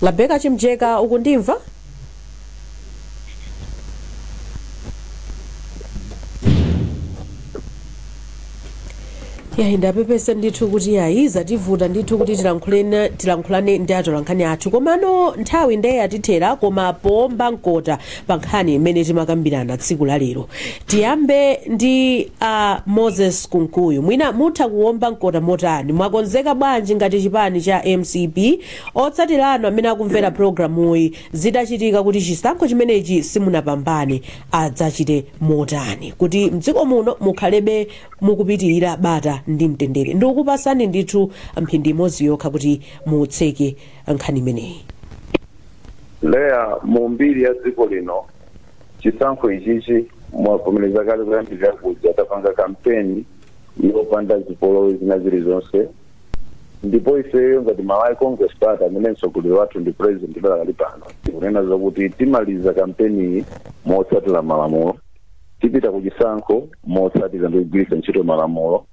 Labeka Chimjeka ukundimva? yayi ndapepesa ndithu kuti yayi zativuta ndithu kuti tilankhulane ndi atolankhani athu komano nthawi ndeye atithera koma pomba mkota pa nkhani imene timakambirana tsiku la lero. Tiyambe ndi Moses Kunkuyu. Mwina mutha kuwomba mkota motani, mwakonzeka bwanji ngati chipani cha MCP otsatirano amene akumvera programuyi zitachitika kuti chisankho chimenechi simunapambane adzachite motani kuti mdziko muno mukhalebe mukupitirira bata ndi mtendere. Ndikupasani ndithu mphindi imodzi yokha kuti mutseke nkhani imeneyi. Leya mu mbiri ya dziko lino chisankho ichichi mwavomereza kale kuyambirira kuti atapanga kampeni yopanda zipolowe zina zilizonse ndipo ifeyo ngati Malawi Congress Party amene mtsogoleri wathu ndi president pakali pano tikunena zokuti timaliza kampeni iyi motsatira malamulo, tipita ku chisankho motsatira ndi kugwiritsa ntchito malamulo,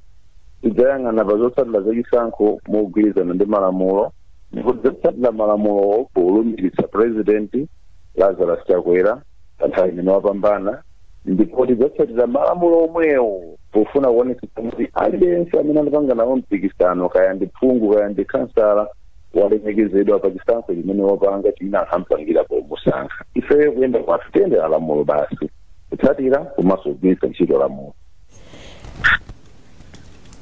tidzayang'ana pa zotsatira za chisankho mogwirizana ndi malamulo ndipo tidzatsatira malamulo polumikiritsa president Lazarus Chakwera nthawi imene wapambana ndipo tidzatsatira malamulo omwewo pofuna kuonetsetsa kuti aliyense amene anapanga nawo mpikisano kaya ndi phungu kaya ndi kansala walemekezedwa pa chisankho chimene wapanga chimene ankhampangira pomusankha. Ifeyo kuyenda kwathu tiyendera lamulo basi kutsatira komanso kugwiritsa ntchito lamulo.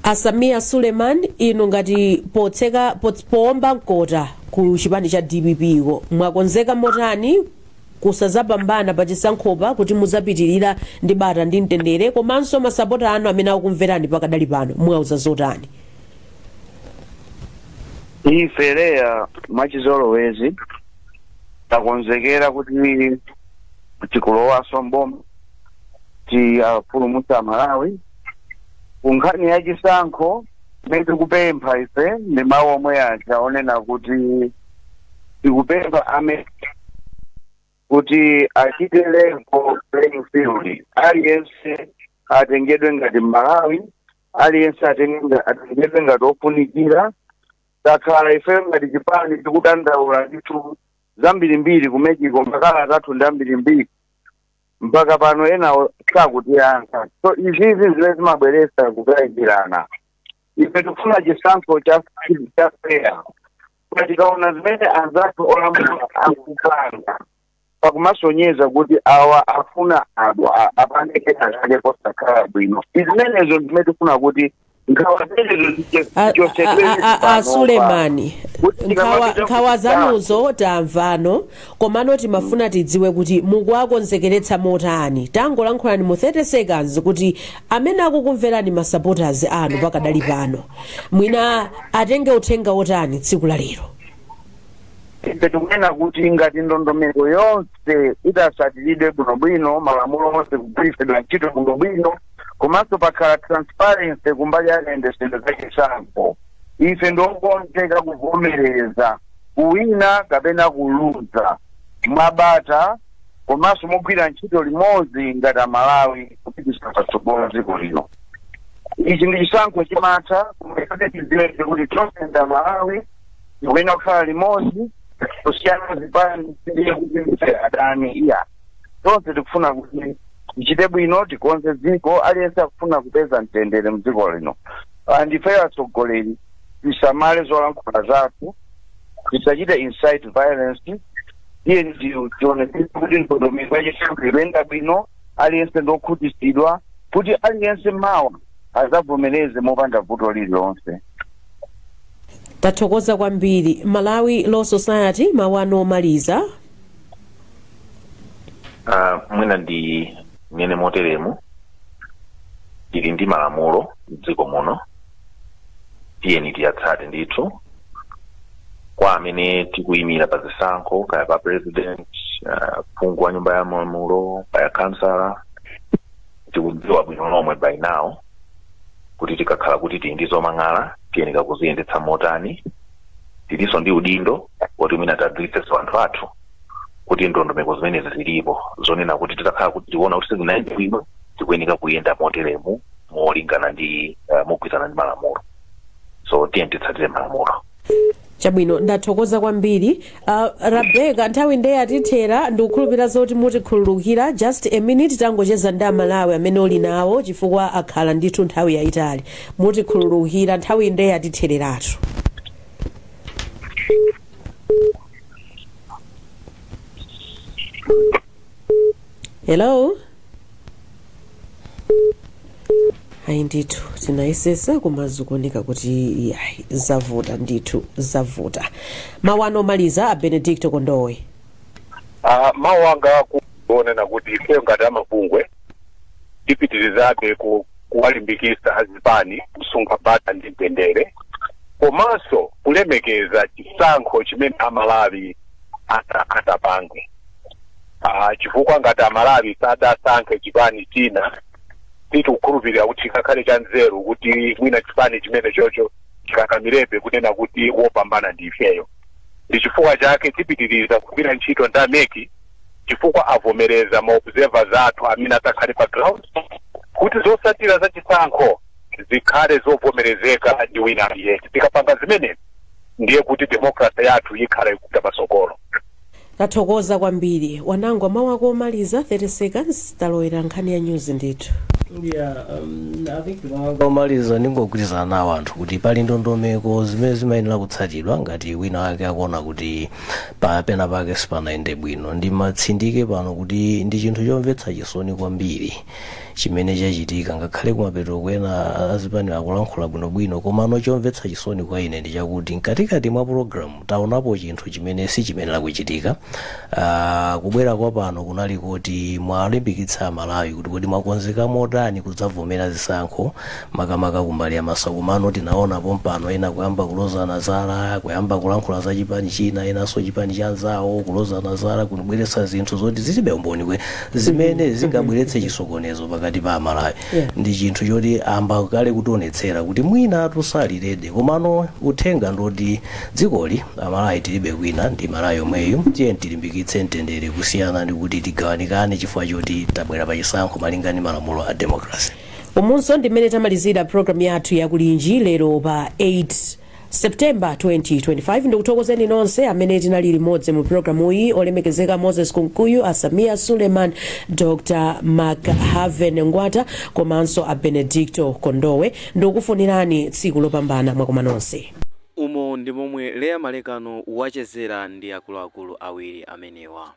Asamia Suleiman, inu ngati powomba mkota ku chipani cha DPP iko mwakonzeka motani kusazapambana pa chisankhopa kuti muzapitirira ndi bata ndi mtendere komanso masapota anu amene akumverani pakadali pano mwauza zotani? Ife Leya mwachizolowezi takonzekera kuti tikulowaso mboma tipulumutsa Malawi kunkhani ya chisankho imene tikupempha ife ndi mawu omwe aonena kuti tikupempha amene kuti achite level playing field, aliyense atengedwe ngati Malawi, aliyense atengedwe ngati ofunikira. Takhala ife ngati chipani tikudandaula ndithu zambirimbiri kumechiko mpaka atatu ndi ambirimbiri mpaka pano ena sakutiyankha. So izizi zimene zimabweretsa kukayikirana. Ife tikufuna chisankho cha fair. Tikaona zimene anzathu olamula akupanga pakumasonyeza kuti awa afuna apandeketa kale posakhala bwino. Izimenezo zimene tikufuna kuti Sulemani nkhawa zanuzo tamvano komano timafuna tidziwe kuti mukuwakonzekeretsa motani. Tangolankhulani mu 30 seconds kuti amene akukumverani masupporters anu pakadali pano mwina atenge uthenga otani tsiku la lero. Ife tikunena kuti ngati ndondomeko yonse itasatiridwe bwinobwino, malamulo onse kugwiritsidwa ntchito bwinobwino, komanso pakhala transparency kumbali ya ndendesero za chisankho. ife ndokonzeka kuvomereza kuwina kapena kuluza mwabata komanso mogwira ntchito limodzi ngati Amalawi kupititsa patsogolo dziko lino. Ichi ndi chisankho chimatha kumene tidziwe kuti tonse ndi Amalawi tikuyenera kukhala limodzi kusiyana zipani ndiye kuti ndife adani iya. Tonse tikufuna kuti tichite bwino tikonze dziko, aliyense akufuna kupeza mtendere mdziko lino. Ndife atsogoleri tisamale zolankhula zathu, tisachite incite violence, iye tionetse kuti ndondomeko yachisankho ikuyenda bwino, aliyense ndokhutitsidwa kuti aliyense mawa azavomereze mopanda vuto lililonse. Tathokoza kwambiri. Malawi Law Society, mawu anu omaliza. Mwina ndi mene moteremu ili ndi malamulo m'dziko muno, tiyeni tiyatsate ndithu. Kwa amene tikuyimira pa zisankho kaya pa president, phungu wa nyumba ya malamulo, kaya kansala, tikudziwa bwino lomwe by now kuti tikakhala kuti tili ndi zomang'ala tiyenera kuziyendetsa motani. Tilinso ndi udindo woti mwina tadziwitsenso anthu athu kuti ndondomeko zimenezi zilipo zonena kuti titakhala kuti tiona kuti sizinayende bwino tikuyenera kuyenda moteremu molingana ndi mogwirizana ndi malamulo. So tiyeni titsatire malamulo. Chabwino, ndathokoza kwambiri. Rebecca, nthawi ndiye yatithera, ndikukhulupirira zoti mutikhululukira. Just a minute tangocheza ndi Amalawi amene uli nawo chifukwa akhala ndithu nthawi yayitali. Mutikhululukira, nthawi ndiye yatithereratu. Hello? Hayi ndithu tinayesesa kumazikuoneka kuti zavuta ndithu zavuta. Mawu anu omaliza a Benedicto Kondowe. Mawu anga kuonena kuti ife ngati amabungwe tipitirizabe kuwalimbikitsa azipani kusunga bata ndi mtendere komanso kulemekeza chisankho chimene Amalawi atapange. Chifukwa ngati Amalawi sadasankhe chipani china tikukhulupirira kuti chikakhale cha nzeru kuti mwina chipani chimene chocho chikakamirebe kunena kuti wopambana ndi ifeyo. Ndi chifukwa chake tipitiriza kugwira ntchito ndi ameki chifukwa avomereza maobservers athu amene atakhale pa ground kuti zotsatira za chisankho zikhale zovomerezeka ndi wina aliyense. Tikapanga zimenezi ndiye kuti demokrasi yathu ikhala ikupita patsogolo. Tathokoza kwambiri. Wanangu, mawu ako omaliza 30 seconds talowera nkhani ya news ndithu. I think omaliza ndingogwirizana nawo anthu kuti pali ndondomeko zimene zimayenera kutsatidwa ngati wina wake akuona kuti pena pake sipanayende bwino. Ndimatsindike pano kuti ndi chinthu chomvetsa chisoni kwambiri chimene chachitika, ngakhale kumapeto kwena azipani akulankhula bwinobwino, komano chomvetsa chisoni kwa ine ndi chakuti mkatikati mwa programu taonapo chinthu chimene sichimenera kuchitika. Kubwera kwa pano kunali kuti mwalimbikitsa Malawi kuti kodi mwakonzeka motani kudzavomera zisankho makamaka kumbali ya masaku. Mano tinaona pompano ena kuyamba kulozana zala, kuyamba kulankhula za chipani china, enanso chipani chanzawo kulozana zala, kubweretsa zinthu zoti zilibe umboni zimene zingabweretse chisokonezo pakati pa Amalawi. Ndi chinthu choti amba kale kutionetsera kuti mwina tusalirede, komano uthenga ndoti dzikoli Amalawi tilibe kwina ndi Malawi yomweyo. Tiyeni tilimbikitse mtendere kusiyana ndi kuti tigawanikane chifukwa choti tabwera pa chisankho malingana ndi malamulo a democracy. Umunso ndimene tamalizira program yathu yakulinji lero pa 8 September 2025. Ndikuthokozeni nonse amene tinali limodzi mu programu iyi, olemekezeka Moses Kunkuyu, Asamia Suleiman, Dr. Machaven Ngwata komanso a Benedicto Kondowe. Ndikufunirani tsiku lopambana mwakoma nonse. Umo ndi momwe Leah Malekano wachezera ndi akuluakulu awiri amenewa.